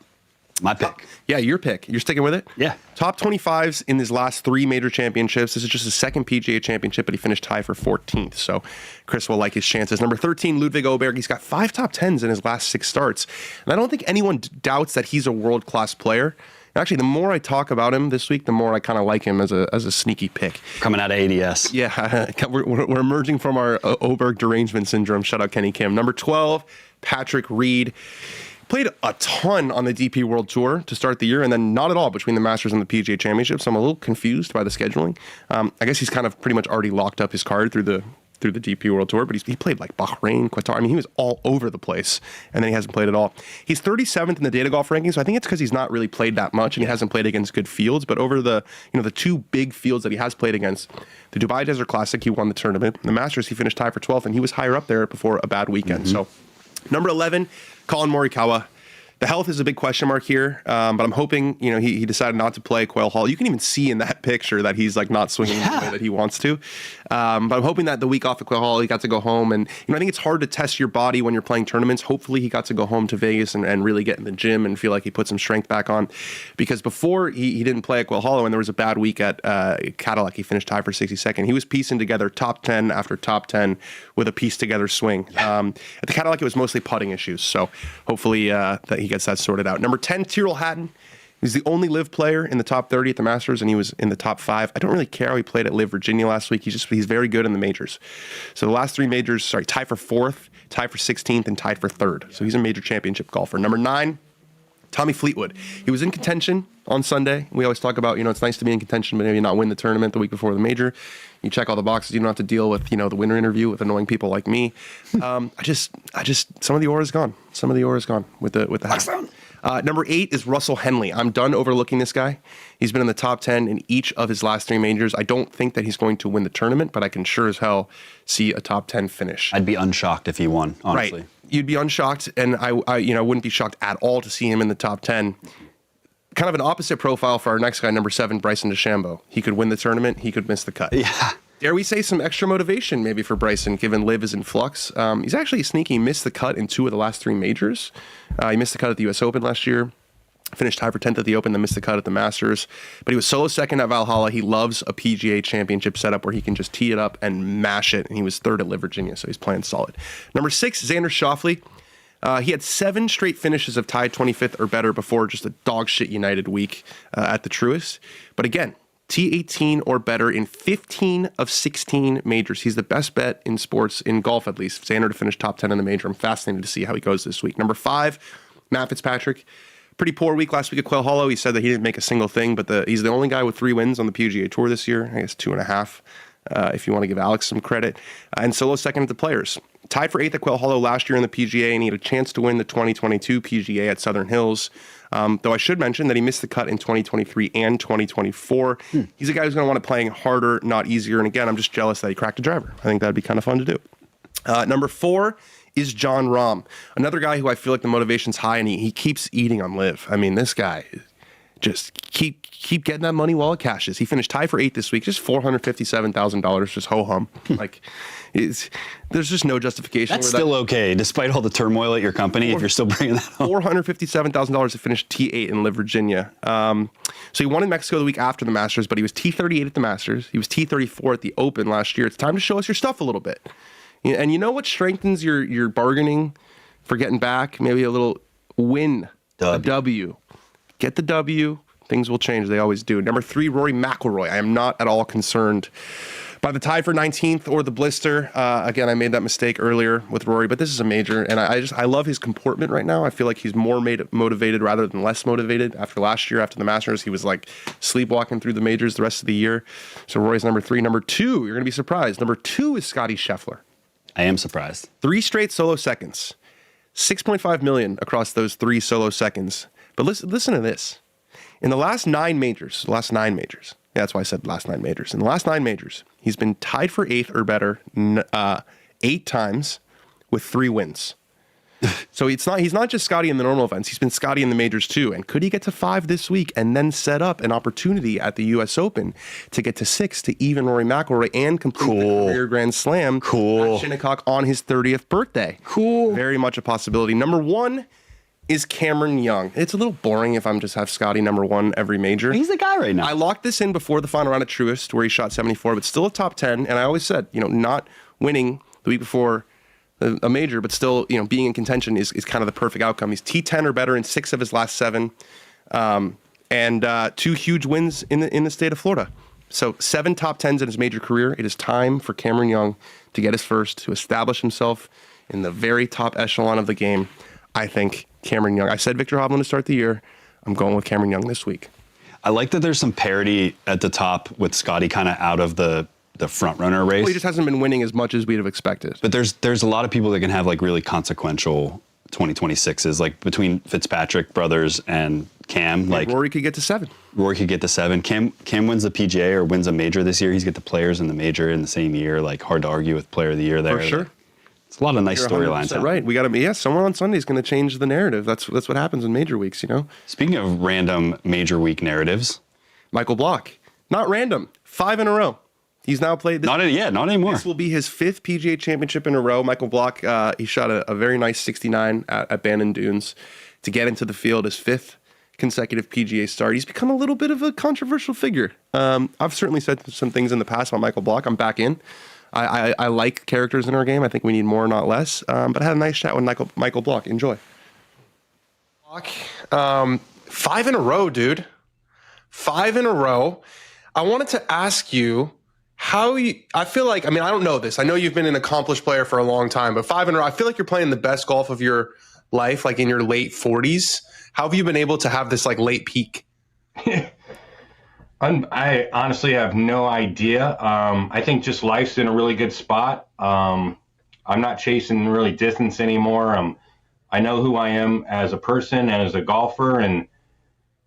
My pick. Yeah, your pick. You're sticking with it? Yeah. Top 25s in his last 3 major championships. This is just his second PGA Championship, but he finished tied for 14th. So Chris will like his chances. Number 13, Ludwig Åberg. He's got 5 top 10s in his last 6 starts. And I don't think anyone doubts that he's a world-class player. Actually, the more I talk about him this week, the more I kind of like him as a sneaky pick. Coming out of ADS. Yeah, we're emerging from our Åberg derangement syndrome. Shout out Kenny Kim. Number 12, Patrick Reed. Played a ton on the DP World Tour to start the year, and then not at all between the Masters and the PGA Championship. So I'm a little confused by the scheduling. I guess he's kind of pretty much already locked up his card through the DP World Tour, but he played like Bahrain, Qatar. I mean, he was all over the place, and then he hasn't played at all. He's 37th in the data golf ranking, so I think it's because he's not really played that much, and he hasn't played against good fields. But over the 2 big fields that he has played against, the Dubai Desert Classic, he won the tournament. The Masters, he finished tied for 12th, and he was higher up there before a bad weekend. So, number 11, Colin Morikawa. The health is a big question mark here, but I'm hoping, he decided not to play Quail Hall. You can even see in that picture that he's like not swinging the way that he wants to. But I'm hoping that the week off at Quail Hall, he got to go home. And, I think it's hard to test your body when you're playing tournaments. Hopefully he got to go home to Vegas and really get in the gym and feel like he put some strength back on. Because before he didn't play at Quail Hollow and there was a bad week at Cadillac, he finished tied for 62nd. He was piecing together top 10 after top 10 with a piece together swing. At the Cadillac, it was mostly putting issues. So hopefully that he gets that sorted out. Number 10, Tyrrell Hatton. He's the only LIV player in the top 30 at the Masters, and he was in the top 5. I don't really care how he played at LIV Virginia last week. He's very good in the majors. So the last 3 majors, tied for 4th, tied for 16th, and tied for 3rd. So he's a major championship golfer. Number 9, Tommy Fleetwood. He was in contention on Sunday. We always talk about, it's nice to be in contention, but maybe not win the tournament the week before the major. You check all the boxes. You don't have to deal with, the winner interview with annoying people like me. I just, some of the aura is gone. Some of the aura is gone with the hat. Number 8 is Russell Henley. I'm done overlooking this guy. He's been in the top 10 in each of his last 3 majors. I don't think that he's going to win the tournament, but I can sure as hell see a top 10 finish. I'd be unshocked if he won, honestly. Right. You'd be unshocked, and I wouldn't be shocked at all to see him in the top 10. Kind of an opposite profile for our next guy, number 7, Bryson DeChambeau. He could win the tournament. He could miss the cut. Yeah. Dare we say some extra motivation maybe for Bryson, given LIV is in flux. He's actually sneaky. He missed the cut in 2 of the last 3 majors. He missed the cut at the U.S. Open last year. Finished tied for 10th at the Open, then missed the cut at the Masters. But he was solo second at Valhalla. He loves a PGA Championship setup where he can just tee it up and mash it. And he was 3rd at LIV Virginia, so he's playing solid. Number 6, Xander Schauffele. He had 7 straight finishes of tied 25th or better before just a dog shit United week at the Truist. But again, T18 or better in 15 of 16 majors. He's the best bet in sports, in golf at least. Xander to finish top 10 in the major. I'm fascinated to see how he goes this week. Number 5, Matt Fitzpatrick. Pretty poor week last week at Quail Hollow. He said that he didn't make a single thing, but he's the only guy with 3 wins on the PGA Tour this year. I guess 2.5. If you want to give Alex some credit. And solo second at the Players. Tied for 8th at Quail Hollow last year in the PGA, and he had a chance to win the 2022 PGA at Southern Hills. Though I should mention that he missed the cut in 2023 and 2024. He's a guy who's going to want to play harder, not easier. And again, I'm just jealous that he cracked a driver. I think that'd be kind of fun to do. Number 4 is John Rahm. Another guy who I feel like the motivation's high, and he keeps eating on LIV. I mean, this guy just keep getting that money while it cashes. He finished tied for 8th this week, just $457,000, just ho-hum. There's just no justification. That's still okay, despite all the turmoil at your company, if you're still bringing that home. $457,000 to finish T8 in LIV Virginia. So he won in Mexico the week after the Masters, but he was T38 at the Masters. He was T34 at the Open last year. It's time to show us your stuff a little bit. And you know what strengthens your bargaining for getting back? Maybe a little win, a W. Get the W. Things will change. They always do. Number 3, Rory McIlroy. I am not at all concerned by the tie for 19th or the blister. Again, I made that mistake earlier with Rory, but this is a major, and I love his comportment right now. I feel like he's more motivated rather than less motivated. After last year, after the Masters, he was like sleepwalking through the majors the rest of the year. So Rory's number 3. Number 2, you're going to be surprised. Number 2 is Scottie Scheffler. I am surprised. 3 straight solo seconds. $6.5 million across those 3 solo seconds. But listen to this. In the last 9 majors, yeah, that's why I said last 9 majors. In the last 9 majors, he's been tied for 8th or better 8 times with 3 wins. So he's not just Scotty in the normal events. He's been Scotty in the majors too. And could he get to 5 this week and then set up an opportunity at the U.S. Open to get to 6 to even Rory McIlroy and complete the career Grand Slam at Shinnecock on his 30th birthday? Very much a possibility. Number 1 is Cameron Young. It's a little boring if I'm just have Scotty number 1 every major. He's the guy right now. I locked this in before the final round at Truist where he shot 74, but still a top 10. And I always said, not winning the week before a major, but still, being in contention is kind of the perfect outcome. He's T10 or better in 6 of his last 7, and 2 huge wins in the state of Florida. So 7 top 10s in his major career. It is time for Cameron Young to get his first, to establish himself in the very top echelon of the game. I think Cameron Young. I said Victor Hovland to start the year. I'm going with Cameron Young this week. I like that there's some parity at the top with Scotty kind of out of the front runner race. Well, he just hasn't been winning as much as we'd have expected. But there's a lot of people that can have like really consequential 2026s, like between Fitzpatrick brothers and Cam. Like Rory could get to 7. Rory could get to 7. Cam wins the PGA or wins a major this year. He's got the Players and the major in the same year. Like hard to argue with Player of the Year there. For sure. It's a lot of nice storylines. Right. We got to be, someone on Sunday is going to change the narrative. That's what happens in major weeks, Speaking of random major week narratives. Michael Block. Not random. 5 in a row. He's now played this. Not anymore. This will be his 5th PGA Championship in a row. Michael Block, he shot a very nice 69 at Bandon Dunes to get into the field, his 5th consecutive PGA start. He's become a little bit of a controversial figure. I've certainly said some things in the past about Michael Block. I'm back in. I like characters in our game. I think we need more, not less. But I had a nice chat with Michael Block. Enjoy. Block, 5 in a row, dude. 5 in a row. I wanted to ask you I feel like, I don't know this. I know you've been an accomplished player for a long time, but 5 in a row, I feel like you're playing the best golf of your life, like in your late 40s. How have you been able to have this like late peak? I honestly have no idea. I think just life's in a really good spot. I'm not chasing really distance anymore. I know who I am as a person and as a golfer, and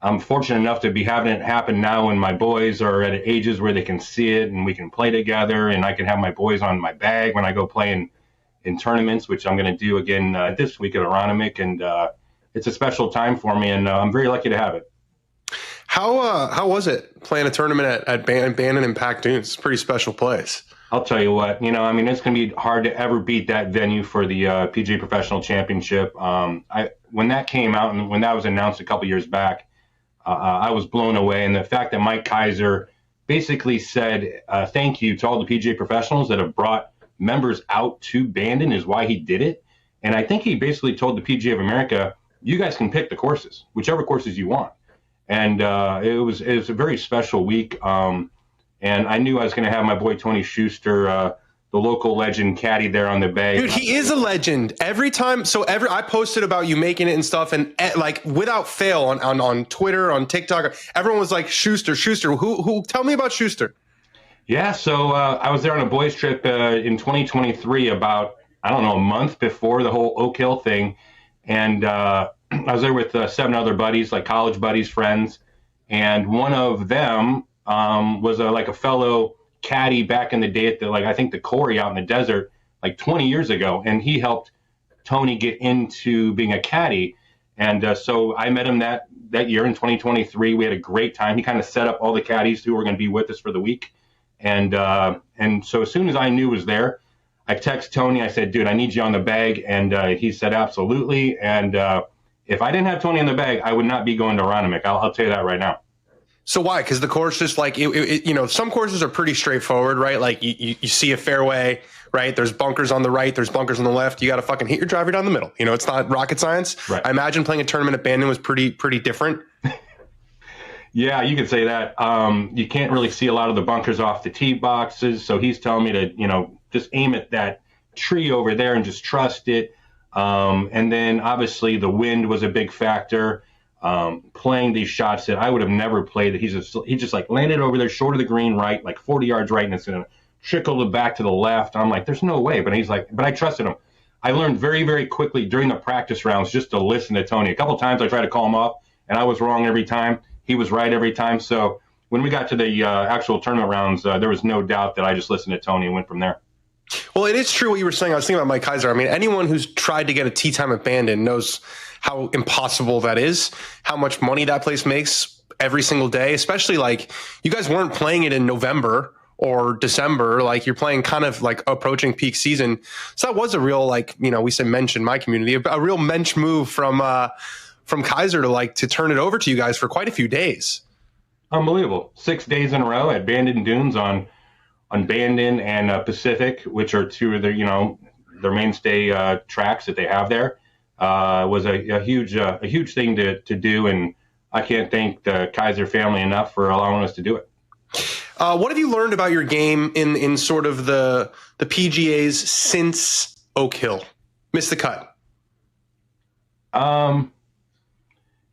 I'm fortunate enough to be having it happen now when my boys are at ages where they can see it and we can play together, and I can have my boys on my bag when I go play in tournaments, which I'm going to do again this week at Aronimink, and it's a special time for me, and I'm very lucky to have it. How was it playing a tournament at Bandon and Pac Dunes? It's a pretty special place. I'll tell you what, it's going to be hard to ever beat that venue for the PGA Professional Championship. When that came out and when that was announced a couple years back, I was blown away. And the fact that Mike Kaiser basically said thank you to all the PGA professionals that have brought members out to Bandon is why he did it. And I think he basically told the PGA of America, you guys can pick the courses, whichever courses you want. And it was a very special week. And I knew I was going to have my boy Tony Schuster, the local legend, caddy there on the bay. Dude, he is a legend. Every time, I posted about you making it and stuff, and like without fail on Twitter, on TikTok, everyone was like, Schuster. Who? Tell me about Schuster. Yeah, so I was there on a boys trip in 2023, about a month before the whole Oak Hill thing, and I was there with 7 other buddies, like college buddies, friends, and one of them was a fellow caddy back in the day at I think the Corey out in the desert, like 20 years ago, and he helped Tony get into being a caddy, and so I met him that year in 2023. We had a great time. He kind of set up all the caddies who were going to be with us for the week, and so as soon as I knew was there, I texted Tony. I said, dude, I need you on the bag, and he said absolutely. And if I didn't have Tony on the bag, I would not be going to Aronimink. I'll tell you that right now. So why? Because the course just some courses are pretty straightforward, right? Like you see a fairway, right? There's bunkers on the right, there's bunkers on the left. You got to fucking hit your driver down the middle. It's not rocket science. Right. I imagine playing a tournament at Bandon was pretty different. Yeah, you could say that. You can't really see a lot of the bunkers off the tee boxes. So he's telling me to, just aim at that tree over there and just trust it. And then obviously the wind was a big factor. Playing these shots that I would have never played, that he just like landed over there short of the green, right, like 40 yards right, and it's going to trickle back to the left. I'm like, there's no way. But he's like, but I trusted him. I learned very, very quickly during the practice rounds just to listen to Tony. A couple times I tried to call him up, and I was wrong every time. He was right every time. So when we got to the actual tournament rounds, there was no doubt that I just listened to Tony and went from there. Well, it is true what you were saying. I was thinking about Mike Kaiser. I mean, anyone who's tried to get a tee time at Bandon knows how impossible that is, how much money that place makes every single day, especially like you guys weren't playing it in November or December, like you're playing kind of like approaching peak season. So that was a real, like, you know, we say mensch in my community, a real mensch move from Kaiser to turn it over to you guys for quite a few days. Unbelievable. 6 days in a row at Bandon Dunes on Bandon and Pacific, which are two of their, you know, their mainstay tracks that they have there. Was a huge thing to do, and I can't thank the Kaiser family enough for allowing us to do it. What have you learned about your game in sort of the PGAs since Oak Hill? Missed the cut.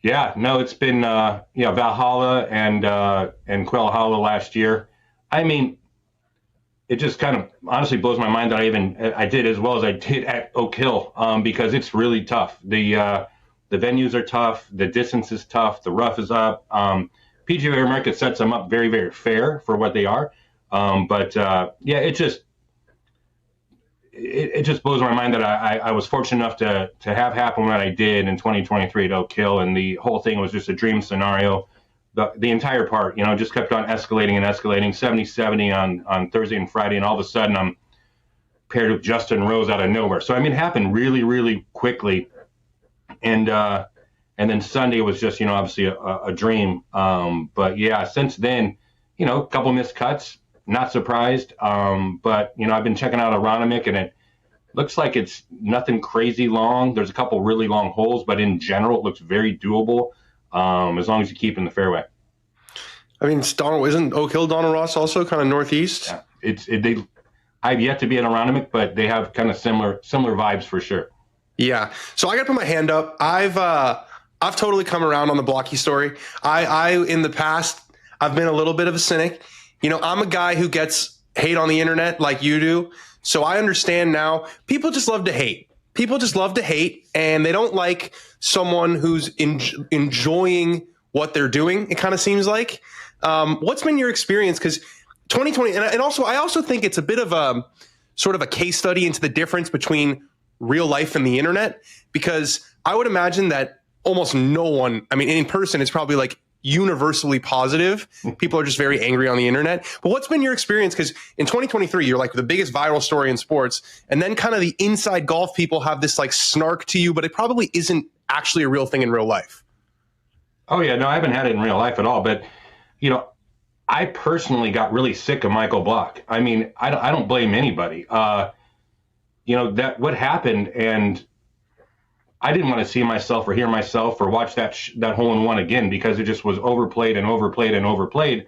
Yeah, no, it's been Valhalla and Quail last year. I mean, it just kind of honestly blows my mind that I did as well as I did at Oak Hill, because it's really tough. The venues are tough, the distance is tough, the rough is up. PGA America sets them up very, very fair for what they are. It just blows my mind that I was fortunate enough to have happen what I did in 2023 at Oak Hill, and the whole thing was just a dream scenario. The entire part, you know, just kept on escalating and escalating. 70-70 on Thursday and Friday, and all of a sudden I'm paired with Justin Rose out of nowhere. So I mean, it happened really, really quickly, and then Sunday was just, you know, obviously a dream. But yeah, since then, you know, a couple missed cuts. Not surprised, but, you know, I've been checking out Aronimik, and it looks like it's nothing crazy long. There's a couple really long holes, but in general, it looks very doable as long as you keep in the fairway. I mean, isn't Oak Hill Donald Ross also kind of northeast? Yeah, I've yet to be at Aronimik, but they have kind of similar vibes for sure. Yeah. So I got to put my hand up. I've totally come around on the Blocky story. I in the past, I've been a little bit of a cynic. You know, I'm a guy who gets hate on the internet like you do. So I understand now. People just love to hate. People just love to hate, and they don't like someone who's enjoying what they're doing, it kind of seems like. What's been your experience? Because 2020, and also I also think it's a bit of a sort of a case study into the difference between real life and the internet, because I would imagine that almost no one, I mean, in person, it's probably like universally positive. People are just very angry on the internet. But what's been your experience? Because in 2023, you're like the biggest viral story in sports, and then kind of the inside golf people have this like snark to you, but it probably isn't actually a real thing in real life. Oh yeah, no, I haven't had it in real life at all. But, you know, I personally got really sick of Michael Block. I mean, I don't blame anybody. You know, that what happened, and I didn't want to see myself or hear myself or watch that hole-in-one again, because it just was overplayed and overplayed and overplayed.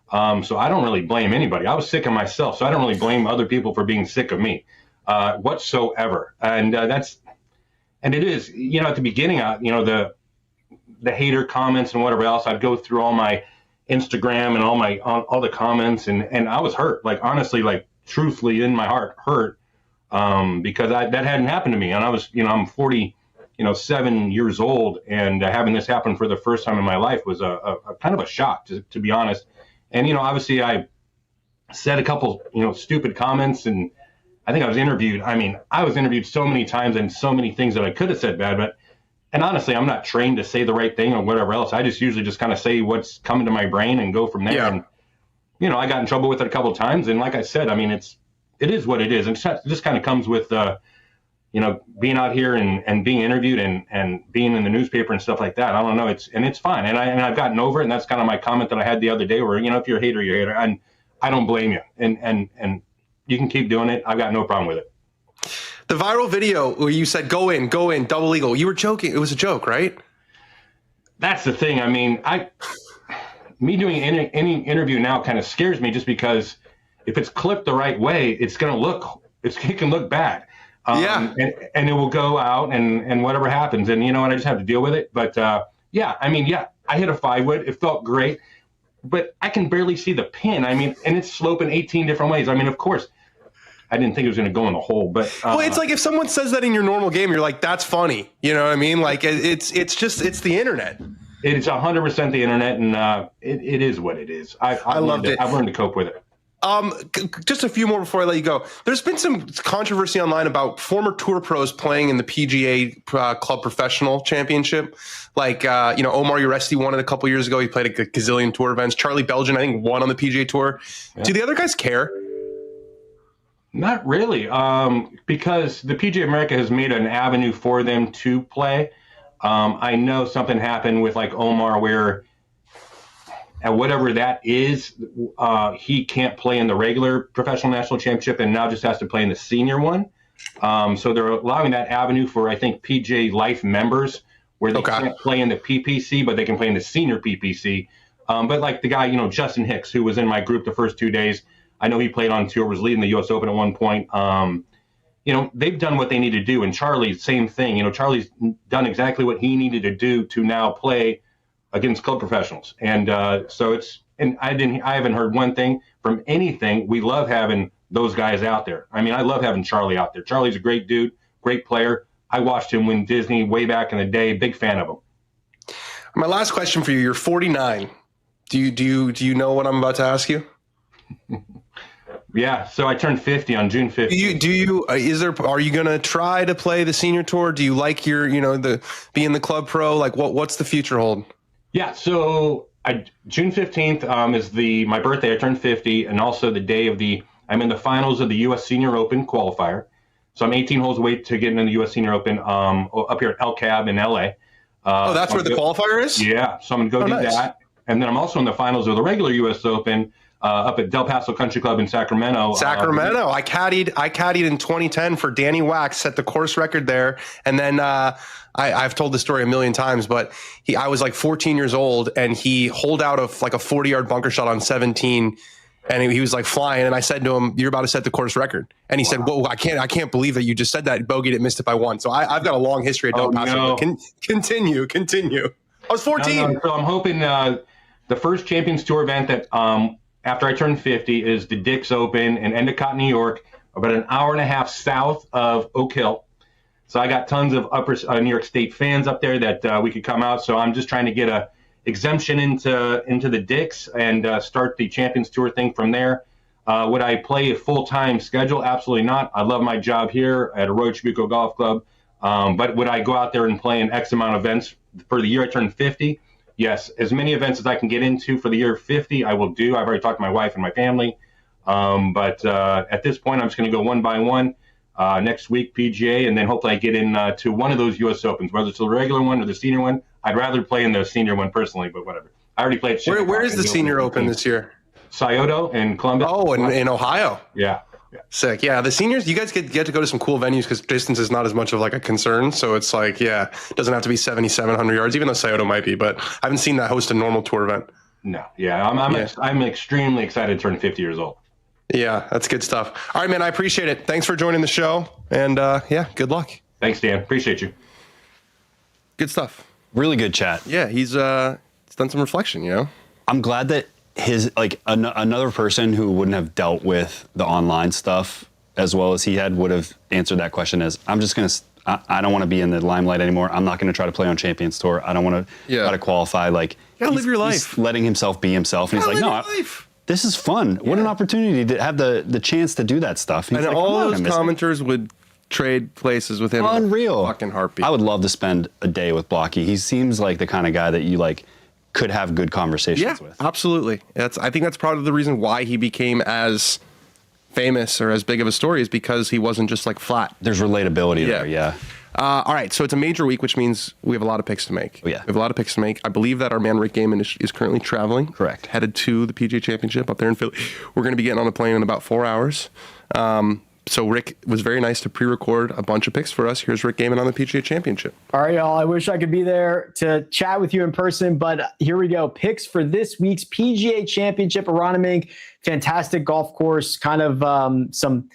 So I don't really blame anybody. I was sick of myself, so I don't really blame other people for being sick of me whatsoever. And it is, you know, at the beginning, you know, the hater comments and whatever else, I'd go through all my Instagram and all the comments, and I was hurt, like honestly, like truthfully in my heart hurt, because that hadn't happened to me, and I was, you know, I'm 7 years old, and having this happen for the first time in my life was a kind of a shock, to be honest. And, you know, obviously I said a couple, you know, stupid comments, and I think I was interviewed. I mean, I was interviewed so many times and so many things that I could have said bad, and honestly, I'm not trained to say the right thing or whatever else. I just usually just kind of say what's coming to my brain and go from there. Yeah. And, you know, I got in trouble with it a couple of times, and like I said, I mean, it is what it is. And it just kind of comes with, you know, being out here and being interviewed and being in the newspaper and stuff like that. I don't know. It's fine. And I've gotten over it. And that's kind of my comment that I had the other day where, you know, if you're a hater, you're a hater. And I don't blame you. And you can keep doing it. I've got no problem with it. The viral video where you said, go in, double eagle. You were joking. It was a joke, right? That's the thing. I mean, me doing any interview now kind of scares me, just because if it's clipped the right way, it can look bad. And it will go out and whatever happens, and you know, and I just have to deal with it. But yeah, I mean, yeah, I hit a 5-wood. It felt great, but I can barely see the pin. I mean, and it's sloping 18 different ways. I mean, of course, I didn't think it was going to go in the hole, but well, it's like if someone says that in your normal game, you're like, that's funny. You know what I mean? Like it's the internet. It's 100% the internet, and it is what it is. I loved it. I've learned to cope with it. Just a few more before I let you go. There's been some controversy online about former tour pros playing in the PGA Club Professional Championship. Like, Omar Uresti won it a couple years ago. He played a gazillion tour events. Charlie Belgian, I think, won on the PGA Tour. Yeah. Do the other guys care? Not really, because the PGA America has made an avenue for them to play. I know something happened with like Omar where at whatever that is, he can't play in the regular professional national championship and now just has to play in the senior one. So they're allowing that avenue for, I think, PGA Life members where they can't play in the PPC, but they can play in the senior PPC. But like the guy, Justin Hicks, who was in my group the first 2 days, I know he played on tour, was leading the U.S. Open at one point. They've done what they need to do. And Charlie, same thing. Charlie's done exactly what he needed to do to now play against club professionals. And I haven't heard one thing from anything. We love having those guys out there. I mean, I love having Charlie out there. Charlie's a great dude, great player. I watched him win Disney way back in the day. Big fan of him. My last question for you. You're 49. Do you know what I'm about to ask you? Yeah, so I turned 50 on June 15th. Are you going to try to play the senior tour? Do you like your, being the club pro? Like what's the future hold? Yeah, so June 15th is my birthday. I turned 50, and also the day of I'm in the finals of the U.S. Senior Open qualifier. So I'm 18 holes away to getting in the U.S. Senior Open up here at El Cab in L.A. That's where the qualifier is? Yeah, so I'm going to go do that. And then I'm also in the finals of the regular U.S. Open up at Del Paso Country Club in Sacramento. I caddied in 2010 for Danny Wax, set the course record there. And then I've told the story a million times, but I was like 14 years old and he holed out of like a 40-yard bunker shot on 17. And he was like flying. And I said to him, "You're about to set the course record." And he said, "Whoa, I can't believe that you just said that. Bogeyed it, missed it by one." So I've got a long history at Del Paso. No. Continue. I was 14. No. So I'm hoping the first Champions Tour event that after I turned 50 is the Dick's Open in Endicott, New York, about an hour and a half south of Oak Hill. So I got tons of upper New York State fans up there that we could come out. So I'm just trying to get a exemption into the Dick's and start the Champions Tour thing from there. Would I play a full-time schedule? Absolutely not. I love my job here at Arroyo Chabuco Golf Club. But would I go out there and play an X amount of events for the year I turned 50? Yes, as many events as I can get into for the year 50, I will do. I've already talked to my wife and my family. But at this point, I'm just going to go one by one. Next week, PGA, and then hopefully I get to one of those U.S. Opens, whether it's the regular one or the senior one. I'd rather play in the senior one personally, but whatever. I already played. Where is the senior open this year? Scioto in Columbus. Oh, in Ohio. Yeah. Sick. Yeah, the seniors, you guys get to go to some cool venues because distance is not as much of like a concern. So it's like, it doesn't have to be 7,700 yards, even though Scioto might be. But I haven't seen that host a normal tour event. No. Yeah, I'm extremely excited to turn 50 years old. Yeah, that's good stuff. All right, man, I appreciate it. Thanks for joining the show. And good luck. Thanks, Dan. Appreciate you. Good stuff. Really good chat. Yeah, he's done some reflection, I'm glad that another person who wouldn't have dealt with the online stuff as well as he had would have answered that question as, I don't want to be in the limelight anymore. I'm not going to try to play on Champions Tour. I don't want to try to qualify. Like, you gotta live your life. He's letting himself be himself. And he's like, no, this is fun. Yeah. What an opportunity to have the chance to do that stuff. And all those commenters would trade places with him. Unreal. Fucking heartbeat. I would love to spend a day with Blocky. He seems like the kind of guy that you could have good conversations with. Absolutely. I think that's part of the reason why he became as famous or as big of a story is because he wasn't just like flat. There's relatability there, yeah. All right, so it's a major week, which means we have a lot of picks to make. Oh, yeah. We have a lot of picks to make. I believe that our man Rick Gehman is currently traveling. Correct. Headed to the PGA Championship up there in Philly. We're going to be getting on a plane in about 4 hours. So Rick was very nice to pre-record a bunch of picks for us. Here's Rick Gehman on the PGA Championship. All right, y'all. I wish I could be there to chat with you in person, but here we go. Picks for this week's PGA Championship. Aronimink, fantastic golf course. Kind of some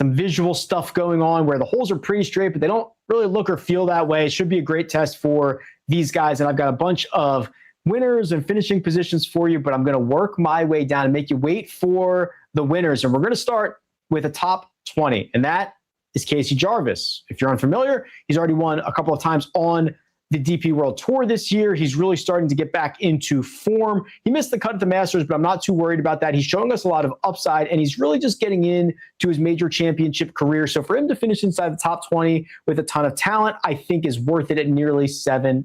visual stuff going on where the holes are pretty straight, but they don't really look or feel that way. It should be a great test for these guys, and I've got a bunch of winners and finishing positions for you, but I'm going to work my way down and make you wait for the winners, and we're going to start with a top 20, and that is Casey Jarvis. If you're unfamiliar, he's already won a couple of times on the DP World Tour this year. He's really starting to get back into form. He missed the cut at the Masters, but I'm not too worried about that. He's showing us a lot of upside, and he's really just getting into his major championship career. So for him to finish inside the top 20 with a ton of talent, I think is worth it at nearly 7-1.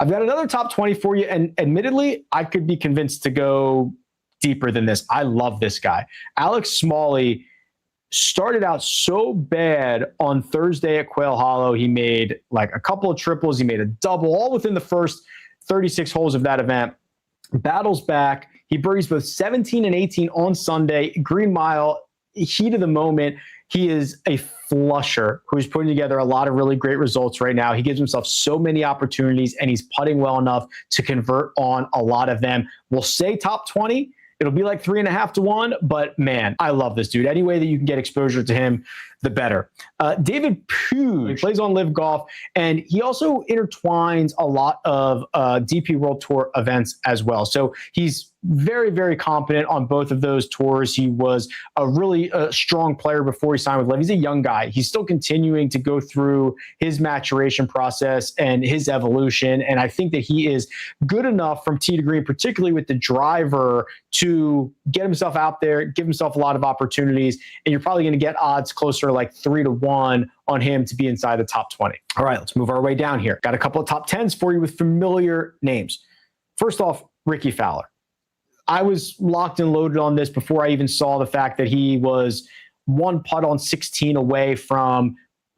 I've got another top 20 for you, and admittedly, I could be convinced to go deeper than this. I love this guy. Alex Smalley started out so bad on Thursday at Quail Hollow. He made like a couple of triples. He made a double, all within the first 36 holes of that event. Battles back. He birdies both 17 and 18 on Sunday. Green Mile, heat of the moment. He is a flusher who's putting together a lot of really great results right now. He gives himself so many opportunities, and he's putting well enough to convert on a lot of them. We'll say top 20. It'll be like 3.5-1, but man, I love this dude. Any way that you can get exposure to him, the better. David Pugh plays on Live Golf, and he also intertwines a lot of DP World Tour events as well. So he's very, very competent on both of those tours. He was a really strong player before he signed with Live. He's a young guy. He's still continuing to go through his maturation process and his evolution, and I think that he is good enough from tee to green, particularly with the driver, to get himself out there, give himself a lot of opportunities, and you're probably going to get odds closer like 3-1 on him to be inside the top 20. All right, let's move our way down here. Got a couple of top 10s for you with familiar names. First off, Ricky Fowler. I was locked and loaded on this before I even saw the fact that he was one putt on 16 away from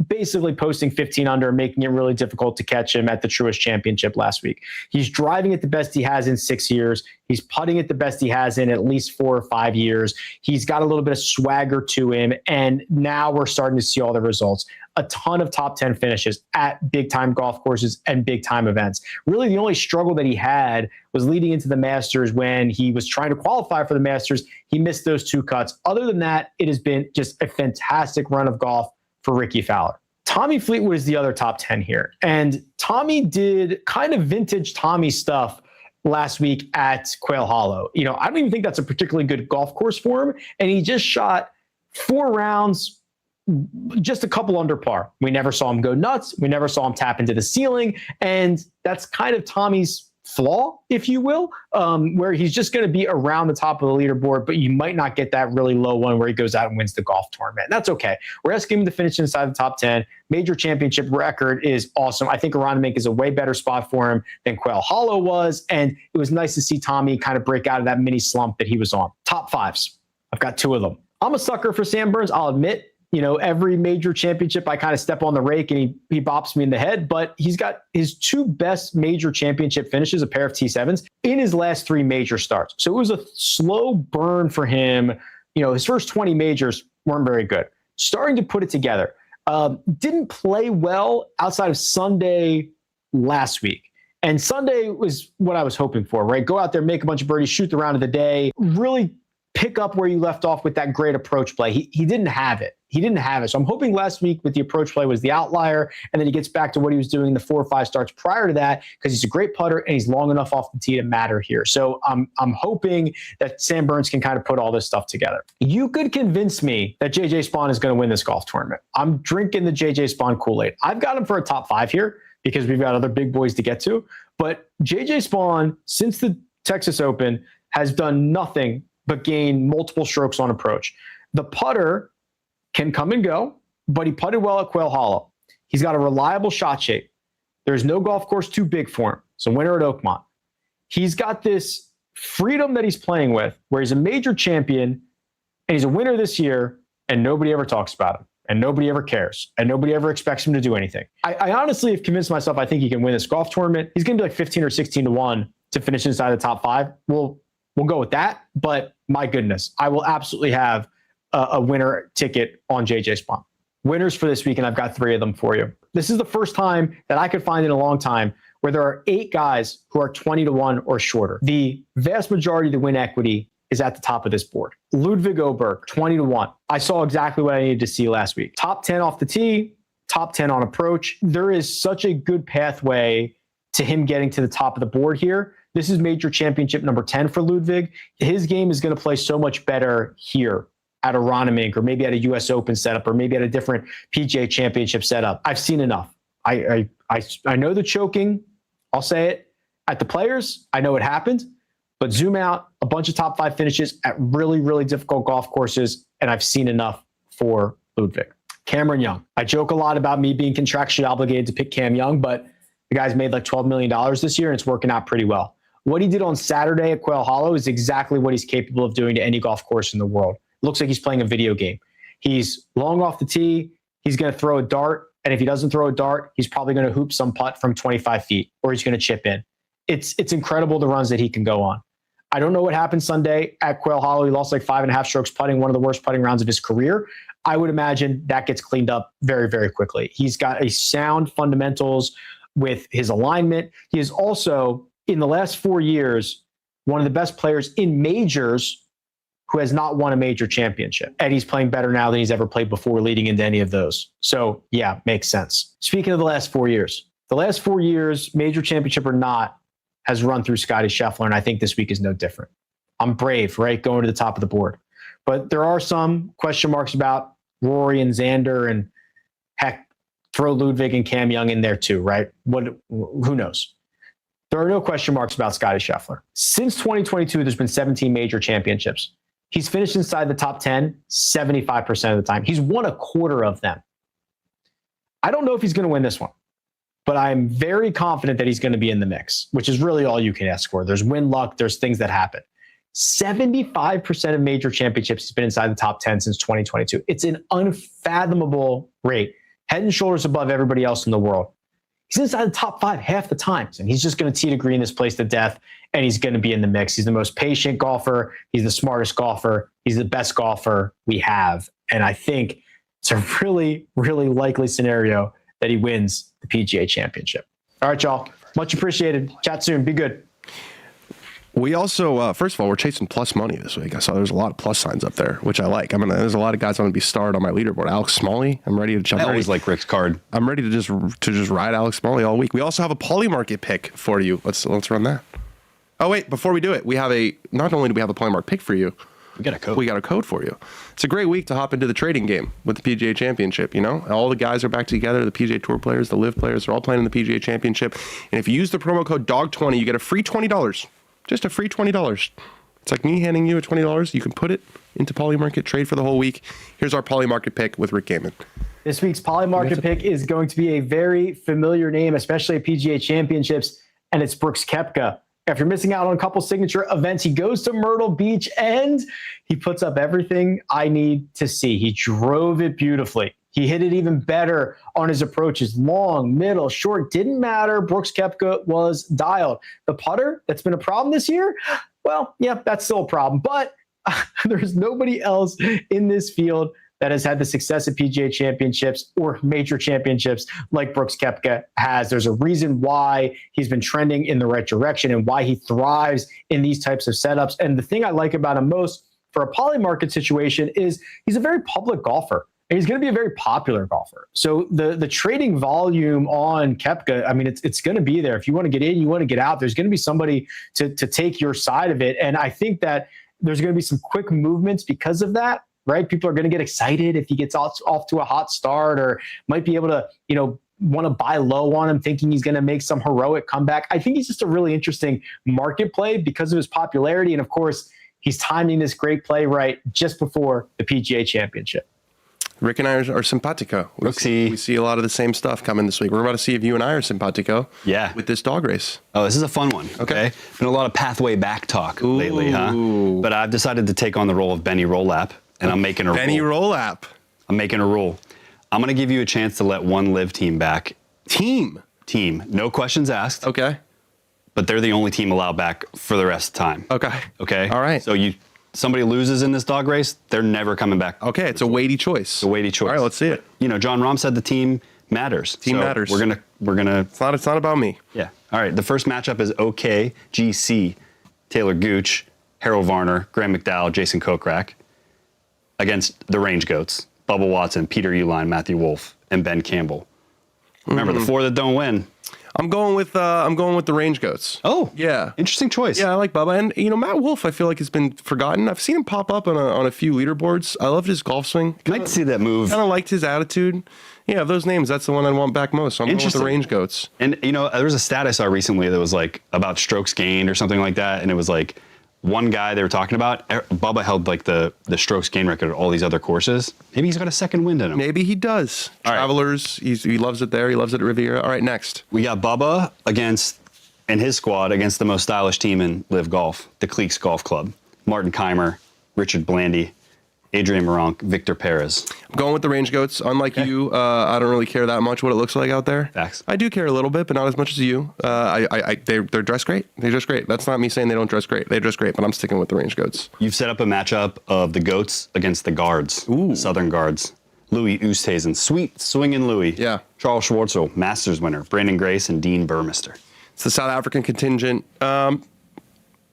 basically posting 15 under, making it really difficult to catch him at the Truist Championship last week. He's driving at the best he has in 6 years. He's putting at the best he has in at least 4 or 5 years. He's got a little bit of swagger to him, and now we're starting to see all the results. A ton of top 10 finishes at big-time golf courses and big-time events. Really, the only struggle that he had was leading into the Masters when he was trying to qualify for the Masters. He missed those 2 cuts. Other than that, it has been just a fantastic run of golf for Ricky Fowler. Tommy Fleetwood is the other top 10 here. And Tommy did kind of vintage Tommy stuff last week at Quail Hollow. You know, I don't even think that's a particularly good golf course for him. And he just shot 4 rounds, just a couple under par. We never saw him go nuts. We never saw him tap into the ceiling. And that's kind of Tommy's flaw, if you will, where he's just going to be around the top of the leaderboard, but you might not get that really low one where he goes out and wins the golf tournament. That's okay. We're asking him to finish inside the top 10. Major championship record is awesome. I think Aronimink is a way better spot for him than Quail Hollow was, and it was nice to see Tommy kind of break out of that mini slump that he was on. Top 5s. I've got 2 of them. I'm a sucker for Sam Burns, I'll admit. You know, every major championship, I kind of step on the rake and he bops me in the head, but he's got his 2 best major championship finishes, a pair of T7s, in his last 3 major starts. So it was a slow burn for him. You know, his first 20 majors weren't very good. Starting to put it together. Didn't play well outside of Sunday last week. And Sunday was what I was hoping for, right? Go out there, make a bunch of birdies, shoot the round of the day, really pick up where you left off with that great approach play. He didn't have it. He didn't have it. So I'm hoping last week with the approach play was the outlier, and then he gets back to what he was doing in the 4 or 5 starts prior to that, because he's a great putter and he's long enough off the tee to matter here. So I'm hoping that Sam Burns can kind of put all this stuff together. You could convince me that JJ Spawn is going to win this golf tournament. I'm drinking the JJ Spawn Kool-Aid. I've got him for a top 5 here because we've got other big boys to get to. But JJ Spawn, since the Texas Open, has done nothing but gain multiple strokes on approach. The putter can come and go, but he putted well at Quail Hollow. He's got a reliable shot shape. There's no golf course too big for him. It's a winner at Oakmont. He's got this freedom that he's playing with, where he's a major champion, and he's a winner this year, and nobody ever talks about him, and nobody ever cares, and nobody ever expects him to do anything. I honestly have convinced myself I think he can win this golf tournament. He's going to be like 15 or 16-1 to finish inside the top 5. We'll go with that, but my goodness, I will absolutely have a winner ticket on JJ Spawn. Winners for this week, and I've got 3 of them for you. This is the first time that I could find in a long time where there are 8 guys who are 20-1 or shorter. The vast majority of the win equity is at the top of this board. Ludwig Oberg, 20-1. I saw exactly what I needed to see last week. Top 10 off the tee, top 10 on approach. There is such a good pathway to him getting to the top of the board here. This is major championship number 10 for Ludwig. His game is going to play so much better here at a Aronimink, or maybe at a US Open setup, or maybe at a different PGA Championship setup. I've seen enough. I know the choking. I'll say it. At the Players, I know it happened. But zoom out, a bunch of top 5 finishes at really, really difficult golf courses, and I've seen enough for Ludwig. Cameron Young. I joke a lot about me being contractually obligated to pick Cam Young, but the guy's made like $12 million this year, and it's working out pretty well. What he did on Saturday at Quail Hollow is exactly what he's capable of doing to any golf course in the world. It looks like he's playing a video game. He's long off the tee. He's going to throw a dart, and if he doesn't throw a dart, he's probably going to hoop some putt from 25 feet, or he's going to chip in. It's incredible the runs that he can go on. I don't know what happened Sunday at Quail Hollow. He lost like 5.5 strokes putting, one of the worst putting rounds of his career. I would imagine that gets cleaned up very, very quickly. He's got a sound fundamentals with his alignment. He is also, in the last 4 years, one of the best players in majors who has not won a major championship. And he's playing better now than he's ever played before, leading into any of those. So yeah, makes sense. Speaking of the last 4 years, major championship or not, has run through Scotty Scheffler, and I think this week is no different. I'm brave, right, going to the top of the board. But there are some question marks about Rory and Xander, and heck, throw Ludwig and Cam Young in there too, right? Who knows? There are no question marks about Scotty Scheffler. Since 2022, there's been 17 major championships. He's finished inside the top 10 75% of the time. He's won a quarter of them. I don't know if he's going to win this one, but I'm very confident that he's going to be in the mix, which is really all you can ask for. There's win luck. There's things that happen. 75% of major championships he's been inside the top 10 since 2022. It's an unfathomable rate, head and shoulders above everybody else in the world. He's inside the top 5 half the times, and he's just going to tee to green this place to death, and he's going to be in the mix. He's the most patient golfer. He's the smartest golfer. He's the best golfer we have. And I think it's a really, really likely scenario that he wins the PGA Championship. All right, y'all. Much appreciated. Chat soon. Be good. We also, first of all, we're chasing plus money this week. I saw there's a lot of plus signs up there, which I like. There's a lot of guys I'm going to be starred on my leaderboard. Alex Smalley, I'm ready to jump. I always like Rick's card. I'm ready to just ride Alex Smalley all week. We also have a poly market pick for you. Let's run that. Oh wait, before we do it, not only do we have a poly market pick for you, we got a code for you. It's a great week to hop into the trading game with the PGA Championship. You know, all the guys are back together. The PGA Tour players, the Live players, are all playing in the PGA Championship. And if you use the promo code DOG20, you get a free $20. Just a free $20. It's like me handing you a $20. You can put it into Poly Market, trade for the whole week. Here's our Poly Market pick with Rick Gehman. This week's Poly Market pick is going to be a very familiar name, especially at PGA Championships, and it's Brooks Koepka. After missing out on a couple signature events, he goes to Myrtle Beach and he puts up everything I need to see. He drove it beautifully. He hit it even better on his approaches. Long, middle, short, didn't matter. Brooks Koepka was dialed. The putter, that's been a problem this year, well, yeah, that's still a problem. But there's nobody else in this field that has had the success at PGA Championships or major championships like Brooks Koepka has. There's a reason why he's been trending in the right direction and why he thrives in these types of setups. And the thing I like about him most for a poly market situation is he's a very public golfer. And he's going to be a very popular golfer. So the trading volume on Koepka, I mean, it's going to be there. If you want to get in, you want to get out, there's going to be somebody to take your side of it. And I think that there's going to be some quick movements because of that, right? People are going to get excited if he gets off to a hot start, or might be able to, want to buy low on him thinking he's going to make some heroic comeback. I think he's just a really interesting market play because of his popularity. And of course, he's timing this great play right just before the PGA Championship. Rick and I are simpatico. We see a lot of the same stuff coming this week. We're about to see if you and I are simpatico. Yeah. With this dog race. Oh, this is a fun one. Okay. Been a lot of pathway back talk lately, huh? But I've decided to take on the role of Benny Rollap, and I'm making a Benny rule. Rollap. I'm making a rule. I'm going to give you a chance to let one live team back. Team. No questions asked. Okay. But they're the only team allowed back for the rest of the time. Okay. All right. So somebody loses in this dog race, they're never coming back. Okay, it's a weighty choice. All right, let's see it. John Rahm said the team matters. Team matters. We're gonna. It's not about me. Yeah. All right. The first matchup is OKGC, Taylor Gooch, Harold Varner, Graham McDowell, Jason Kokrak, against the Range Goats, Bubba Watson, Peter Uihlein, Matthew Wolff, and Ben Campbell. Remember, the four that don't win. I'm going with the Range Goats. Oh, yeah, interesting choice. Yeah, I like Bubba, and Matt Wolff. I feel like has been forgotten. I've seen him pop up on a few leaderboards. I loved his golf swing. I'd like to see that move. Kind of liked his attitude. Yeah, of those names, that's the one I want back most. So I'm going with the Range Goats. And there was a stat I saw recently that was like about strokes gained or something like that, and it was like one guy they were talking about. Bubba held like the strokes gain record at all these other courses. Maybe he's got a second wind in him. Maybe he does. All Travelers, right. He loves it there. He loves it at Riviera. All right, next we got Bubba and his squad against the most stylish team in Live Golf, the Cleeks Golf Club. Martin Keimer, Richard Blandy, Adrian Moronk, Victor Perez. I'm going with the Range Goats. Unlike you, I don't really care that much what it looks like out there. Facts. I do care a little bit, but not as much as you. They're dressed great. They dress great. That's not me saying they don't dress great. They dress great, but I'm sticking with the Range Goats. You've set up a matchup of the Goats against the Guards, Southern Guards. Louis Oosthuizen, sweet swinging Louis. Yeah. Charles Schwartzel, Masters winner. Brandon Grace and Dean Burmester. It's the South African contingent.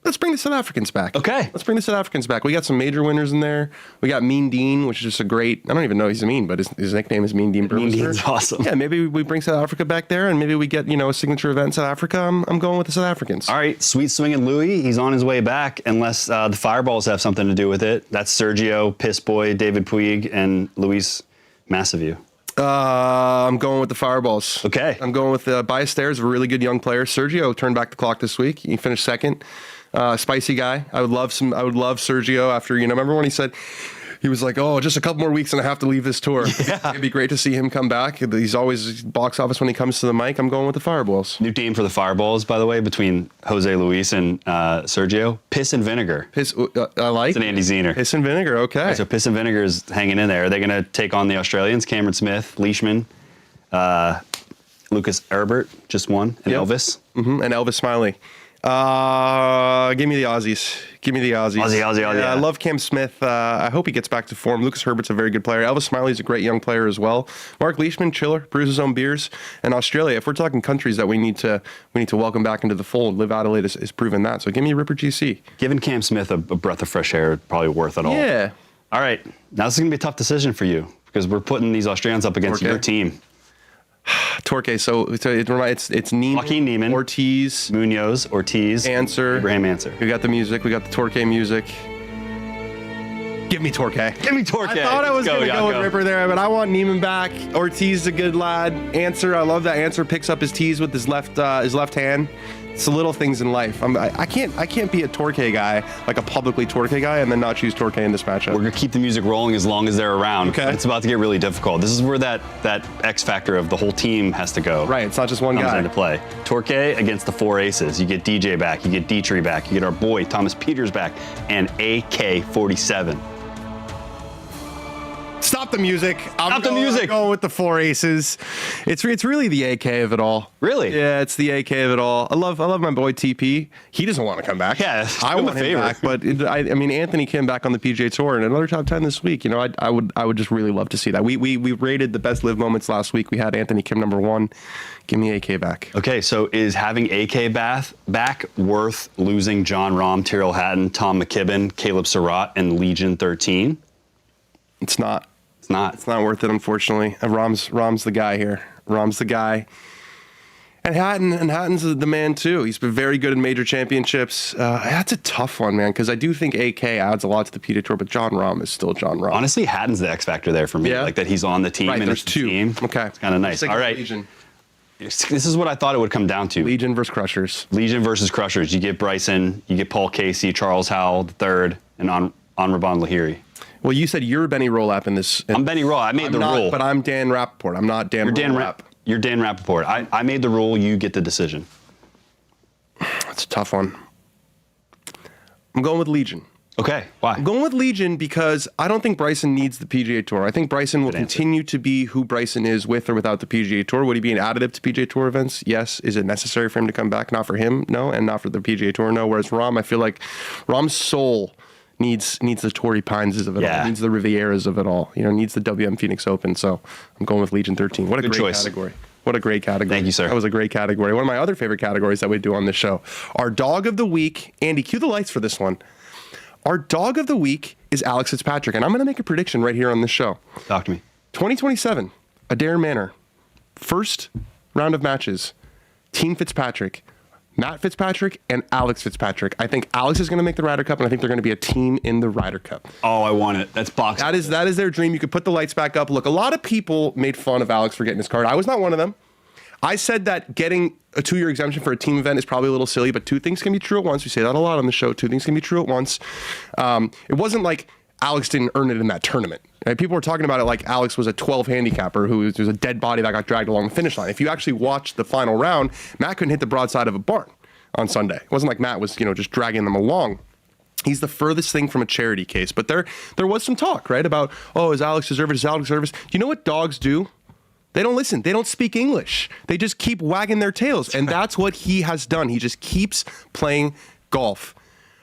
Let's bring the South Africans back. Okay. Let's bring the South Africans back. We got some major winners in there. We got Mean Dean, which is just a great, I don't even know he's mean, but his nickname is Mean Dean Burmester. Mean Dean's awesome. Yeah, maybe we bring South Africa back there, and maybe we get, a signature event in South Africa. I'm going with the South Africans. All right, sweet swinging Louis. He's on his way back, unless the Fireballs have something to do with it. That's Sergio, Piss Boy, David Puig, and Luis Massiview. I'm going with the Fireballs. Okay. I'm going with Ballesteros, a really good young player. Sergio turned back the clock this week. He finished second. Spicy guy. I would love Sergio after, remember when he said he was like, oh, just a couple more weeks and I have to leave this tour. Yeah. It'd be great to see him come back. He's always box office when he comes to the mic. I'm going with the Fireballs. New team for the Fireballs, by the way, between Jose Luis and Sergio. Piss and Vinegar. I like. It's an Andy Zehner. Piss and Vinegar, okay. Right, so Piss and Vinegar is hanging in there. Are they going to take on the Australians? Cameron Smith, Leishman, Lucas Herbert, just one, and Elvis. Mm-hmm. And Elvis Smiley. Give me the Aussies. Give me the Aussies. Aussie. Yeah, I love Cam Smith. I hope he gets back to form. Lucas Herbert's a very good player. Elvis Smiley's a great young player as well. Mark Leishman, chiller, brews his own beers. And Australia, if we're talking countries that we need to welcome back into the fold, Live Adelaide is proven that. So give me Ripper GC. Giving Cam Smith a breath of fresh air is probably worth it all. Yeah. All right. Now this is going to be a tough decision for you because we're putting these Australians up against your team. Torque, so it's Neiman, Joaquin Neiman, Ortiz, Munoz, Answer, Abraham Answer. We got the music. We got the Torque music. Give me Torque. Give me Torque. I thought I was going to go with Ripper there, but I want Neiman back. Ortiz is a good lad. Answer, I love that Answer picks up his tees with his left hand. It's the little things in life. I can't be a Torque guy, like a publicly Torque guy, and then not choose Torque in this matchup. We're gonna keep the music rolling as long as they're around. Okay. It's about to get really difficult. This is where that X factor of the whole team has to go. Right. It's not just one comes guy. into play. Torque against the four aces. You get DJ back. You get Dietrich back. You get our boy Thomas Peters back, and AK-47. Stop the music. I'm going with the four aces. It's really the AK of it all. Really? Yeah, it's the AK of it all. I love my boy TP. He doesn't want to come back. Yeah, I want him back. But Anthony Kim back on the PGA Tour and another top 10 this week. I would just really love to see that. We rated the best live moments last week. We had Anthony Kim number 1. Give me AK back. Okay, so is having AK back worth losing John Rahm, Tyrrell Hatton, Tom McKibben, Caleb Surratt, and Legion 13? It's not. It's not worth it, unfortunately. Rahm's the guy here. Rahm's the guy. And Hatton's the man, too. He's been very good in major championships. That's a tough one, man, because I do think AK adds a lot to the PGA Tour, but John Rahm is still John Rahm. Honestly, Hatton's the X factor there for me. Yeah? Like that he's on the team right, and there's it's two. Team. Okay. It's kind of nice. All right. Legion. This is what I thought it would come down to. Legion versus Crushers. Legion versus Crushers. You get Bryson, you get Paul Casey, Charles Howell III, and Anraban Lahiri. Well, you said you're Benny Rolap in this. I'm Benny Rolap. I made the rule. But I'm Dan Rappaport. I'm not Dan Rolap. You're Dan Rappaport. I made the rule. You get the decision. That's a tough one. I'm going with Legion. Okay. Why? I'm going with Legion because I don't think Bryson needs the PGA Tour. I think Bryson will continue to be who Bryson is with or without the PGA Tour. Would he be an additive to PGA Tour events? Yes. Is it necessary for him to come back? Not for him, no. And not for the PGA Tour, no. Whereas Rahm, I feel like Rahm's soul needs the Torrey Pines of it all. Needs the Rivieras of it all. Needs the WM Phoenix Open. So I'm going with Legion 13. What a great category. What a great category. Thank you, sir. That was a great category. One of my other favorite categories that we do on this show. Our dog of the week. Andy, cue the lights for this one. Our dog of the week is Alex Fitzpatrick, and I'm going to make a prediction right here on this show. Talk to me. 2027, Adair Manor, first round of matches. Team Fitzpatrick, Matt Fitzpatrick, and Alex Fitzpatrick. I think Alex is going to make the Ryder Cup, and I think they're going to be a team in the Ryder Cup. Oh, I want it. That's boxing. That is their dream. You could put the lights back up. Look, a lot of people made fun of Alex for getting his card. I was not one of them. I said that getting a 2-year exemption for a team event is probably a little silly, but two things can be true at once. We say that a lot on the show. Two things can be true at once. It wasn't like Alex didn't earn it in that tournament. Right? People were talking about it like Alex was a 12 handicapper who was a dead body that got dragged along the finish line. If you actually watched the final round, Matt couldn't hit the broadside of a barn on Sunday. It wasn't like Matt was, just dragging them along. He's the furthest thing from a charity case. But there was some talk, right, about, is Alex deserve it? Does Alex deserve it? Do you know what dogs do? They don't listen. They don't speak English. They just keep wagging their tails. And that's what he has done. He just keeps playing golf.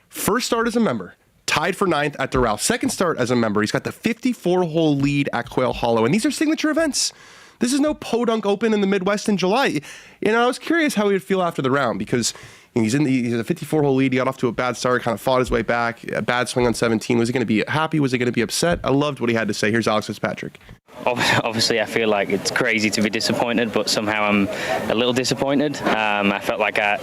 First start as a member. Tied for 9th at Doral. Second start as a member. He's got the 54-hole lead at Quail Hollow. And these are signature events. This is no Podunk Open in the Midwest in July. I was curious how he would feel after the round because he's a 54-hole lead. He got off to a bad start, kind of fought his way back. A bad swing on 17. Was he going to be happy? Was he going to be upset? I loved what he had to say. Here's Alex Fitzpatrick. Obviously, I feel like it's crazy to be disappointed, but somehow I'm a little disappointed. I felt like I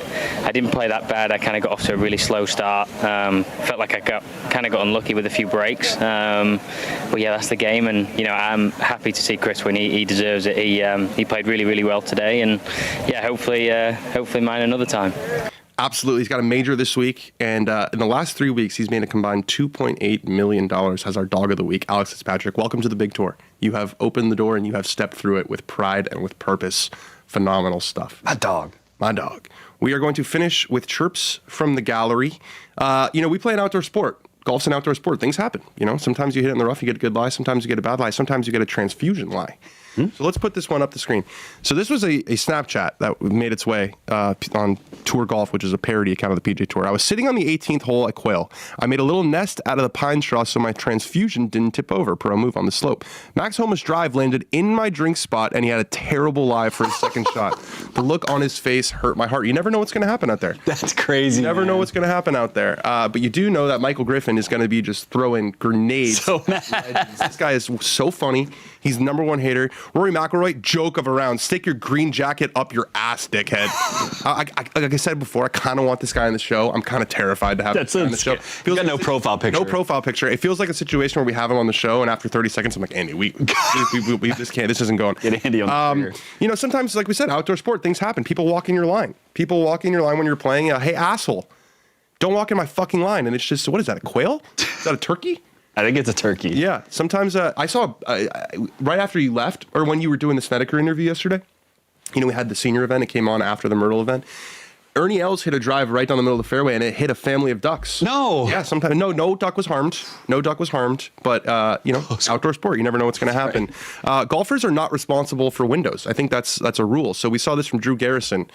didn't play that bad. I kind of got off to a really slow start. Felt like I got unlucky with a few breaks. But yeah, that's the game, and I'm happy to see Chris win. He deserves it. He played really, really well today, and yeah, hopefully mine another time. Absolutely. He's got a major this week. And in the last 3 weeks, he's made a combined $2.8 million as our dog of the week. Alex Fitzpatrick, welcome to the big tour. You have opened the door and you have stepped through it with pride and with purpose. Phenomenal stuff. My dog. We are going to finish with chirps from the gallery. We play an outdoor sport. Golf's an outdoor sport. Things happen. Sometimes you hit it in the rough, you get a good lie. Sometimes you get a bad lie. Sometimes you get a transfusion lie. So let's put this one up the screen. So this was a Snapchat that made its way on Tour Golf, which is a parody account of the PGA Tour. I was sitting on the 18th hole at Quail. I made a little nest out of the pine straw so my transfusion didn't tip over. Pro move on the slope. Max Homa's drive landed in my drink spot, and he had a terrible lie for his second shot. The look on his face hurt my heart. You never know what's going to happen out there. That's crazy. You never know what's going to happen out there. But you do know that Michael Griffin is going to be just throwing grenades. So mad. This guy is so funny. He's number one hater. Rory McIlroy, joke of a round. Stick your green jacket up your ass, dickhead. Like I said before, I kind of want this guy on the show. I'm kind of terrified to have this guy on the show. He's got no profile picture. No profile picture. It feels like a situation where we have him on the show, and after 30 seconds, I'm like, Andy, we this isn't going. Get Andy on the career. Sometimes, like we said, outdoor sport, things happen. People walk in your line. When you're playing. Hey, asshole, don't walk in my fucking line. And it's just, what is that, a quail? Is that a turkey? I think it's a turkey. Yeah. Sometimes I saw right after you left, or when you were doing the Snedeker interview yesterday, we had the senior event. It came on after the Myrtle event. Ernie Els hit a drive right down the middle of the fairway, and it hit a family of ducks. No. Yeah, sometimes. No duck was harmed. But, outdoor sport. You never know what's going to happen. Right. Golfers are not responsible for windows. I think that's a rule. So we saw this from Drew Garrison.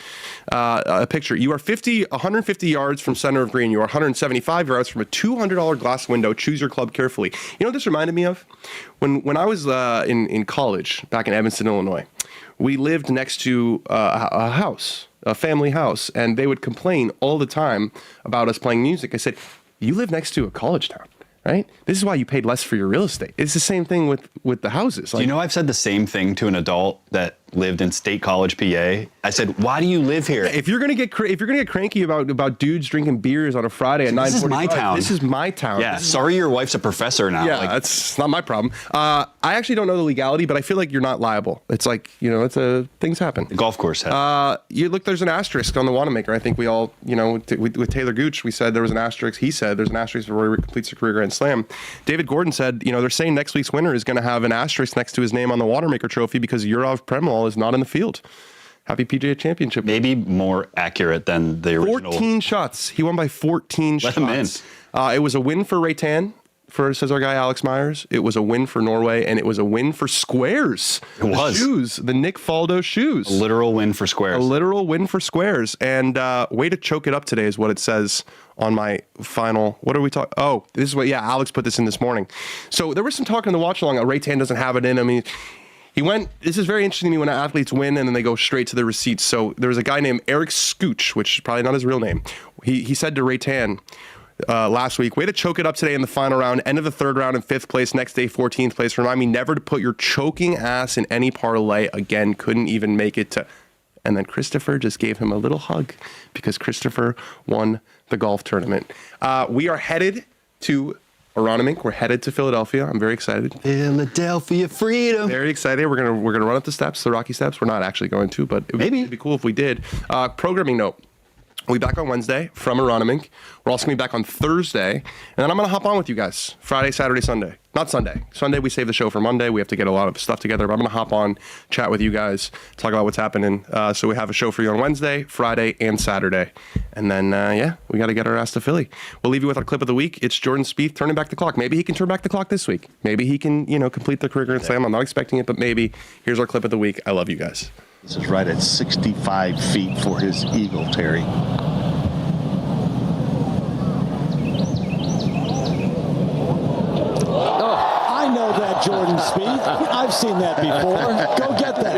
A picture. You are 150 yards from center of green. You are 175 yards from a $200 glass window. Choose your club carefully. You know what this reminded me of? When I was in college back in Evanston, Illinois, we lived next to a house. A family house, and they would complain all the time about us playing music. I said, you live next to a college town, right? This is why you paid less for your real estate. It's the same thing with the houses. I've said the same thing to an adult that lived in State College, PA. I said, why do you live here? If you're gonna get cranky about dudes drinking beers on a Friday at 9:45, this is my town. This is my town. Yeah, sorry your wife's a professor now. Yeah, that's not my problem. I actually don't know the legality, but I feel like you're not liable. It's like, things happen. The golf course has. There's an asterisk on the Wanamaker. I think we all, with Taylor Gooch, we said there was an asterisk. He said there's an asterisk before he completes a career Grand Slam. David Gordon said, they're saying next week's winner is going to have an asterisk next to his name on the Wanamaker trophy because Yurov Premlal is not in the field. Happy PGA Championship. Maybe more accurate than the original. 14 shots. He won by 14 shots. Let him in. It was a win for Reitan, says our guy Alex Myers. It was a win for Norway, and it was a win for Squares. It was. Shoes, the Nick Faldo shoes. A literal win for Squares. A literal win for Squares. And way to choke it up today is what it says on my final. What are we talking? Oh, this is Alex put this in this morning. So there was some talk in the watch along. Reitan doesn't have it in him. He went, this is very interesting to me when athletes win and then they go straight to the receipts. So there was a guy named Eric Scooch, which is probably not his real name. He said to Reitan last week, way to choke it up today in the final round, end of the third round in 5th place, next day 14th place. Remind me never to put your choking ass in any parlay again. Couldn't even make it to And then Kristoffer just gave him a little hug because Kristoffer won the golf tournament. We are headed to Aronimink. We're headed to Philadelphia. I'm very excited. Philadelphia freedom. Very excited. We're gonna run up the steps, the Rocky Steps. We're not actually going to, but it'd be cool if we did. Programming note. We'll be back on Wednesday from Aronimink. We're also going to be back on Thursday. And then I'm going to hop on with you guys Friday, Saturday, Sunday. Not Sunday. Sunday, we save the show for Monday. We have to get a lot of stuff together. But I'm going to hop on, chat with you guys, talk about what's happening. So we have a show for you on Wednesday, Friday, and Saturday. And then, we got to get our ass to Philly. We'll leave you with our clip of the week. It's Jordan Spieth turning back the clock. Maybe he can turn back the clock this week. Maybe he can, complete the career Grand Slam. I'm not expecting it, but maybe. Here's our clip of the week. I love you guys. This is right at 65 feet for his eagle, Terry. I know that, Jordan Spieth. I've seen that before. Go get that.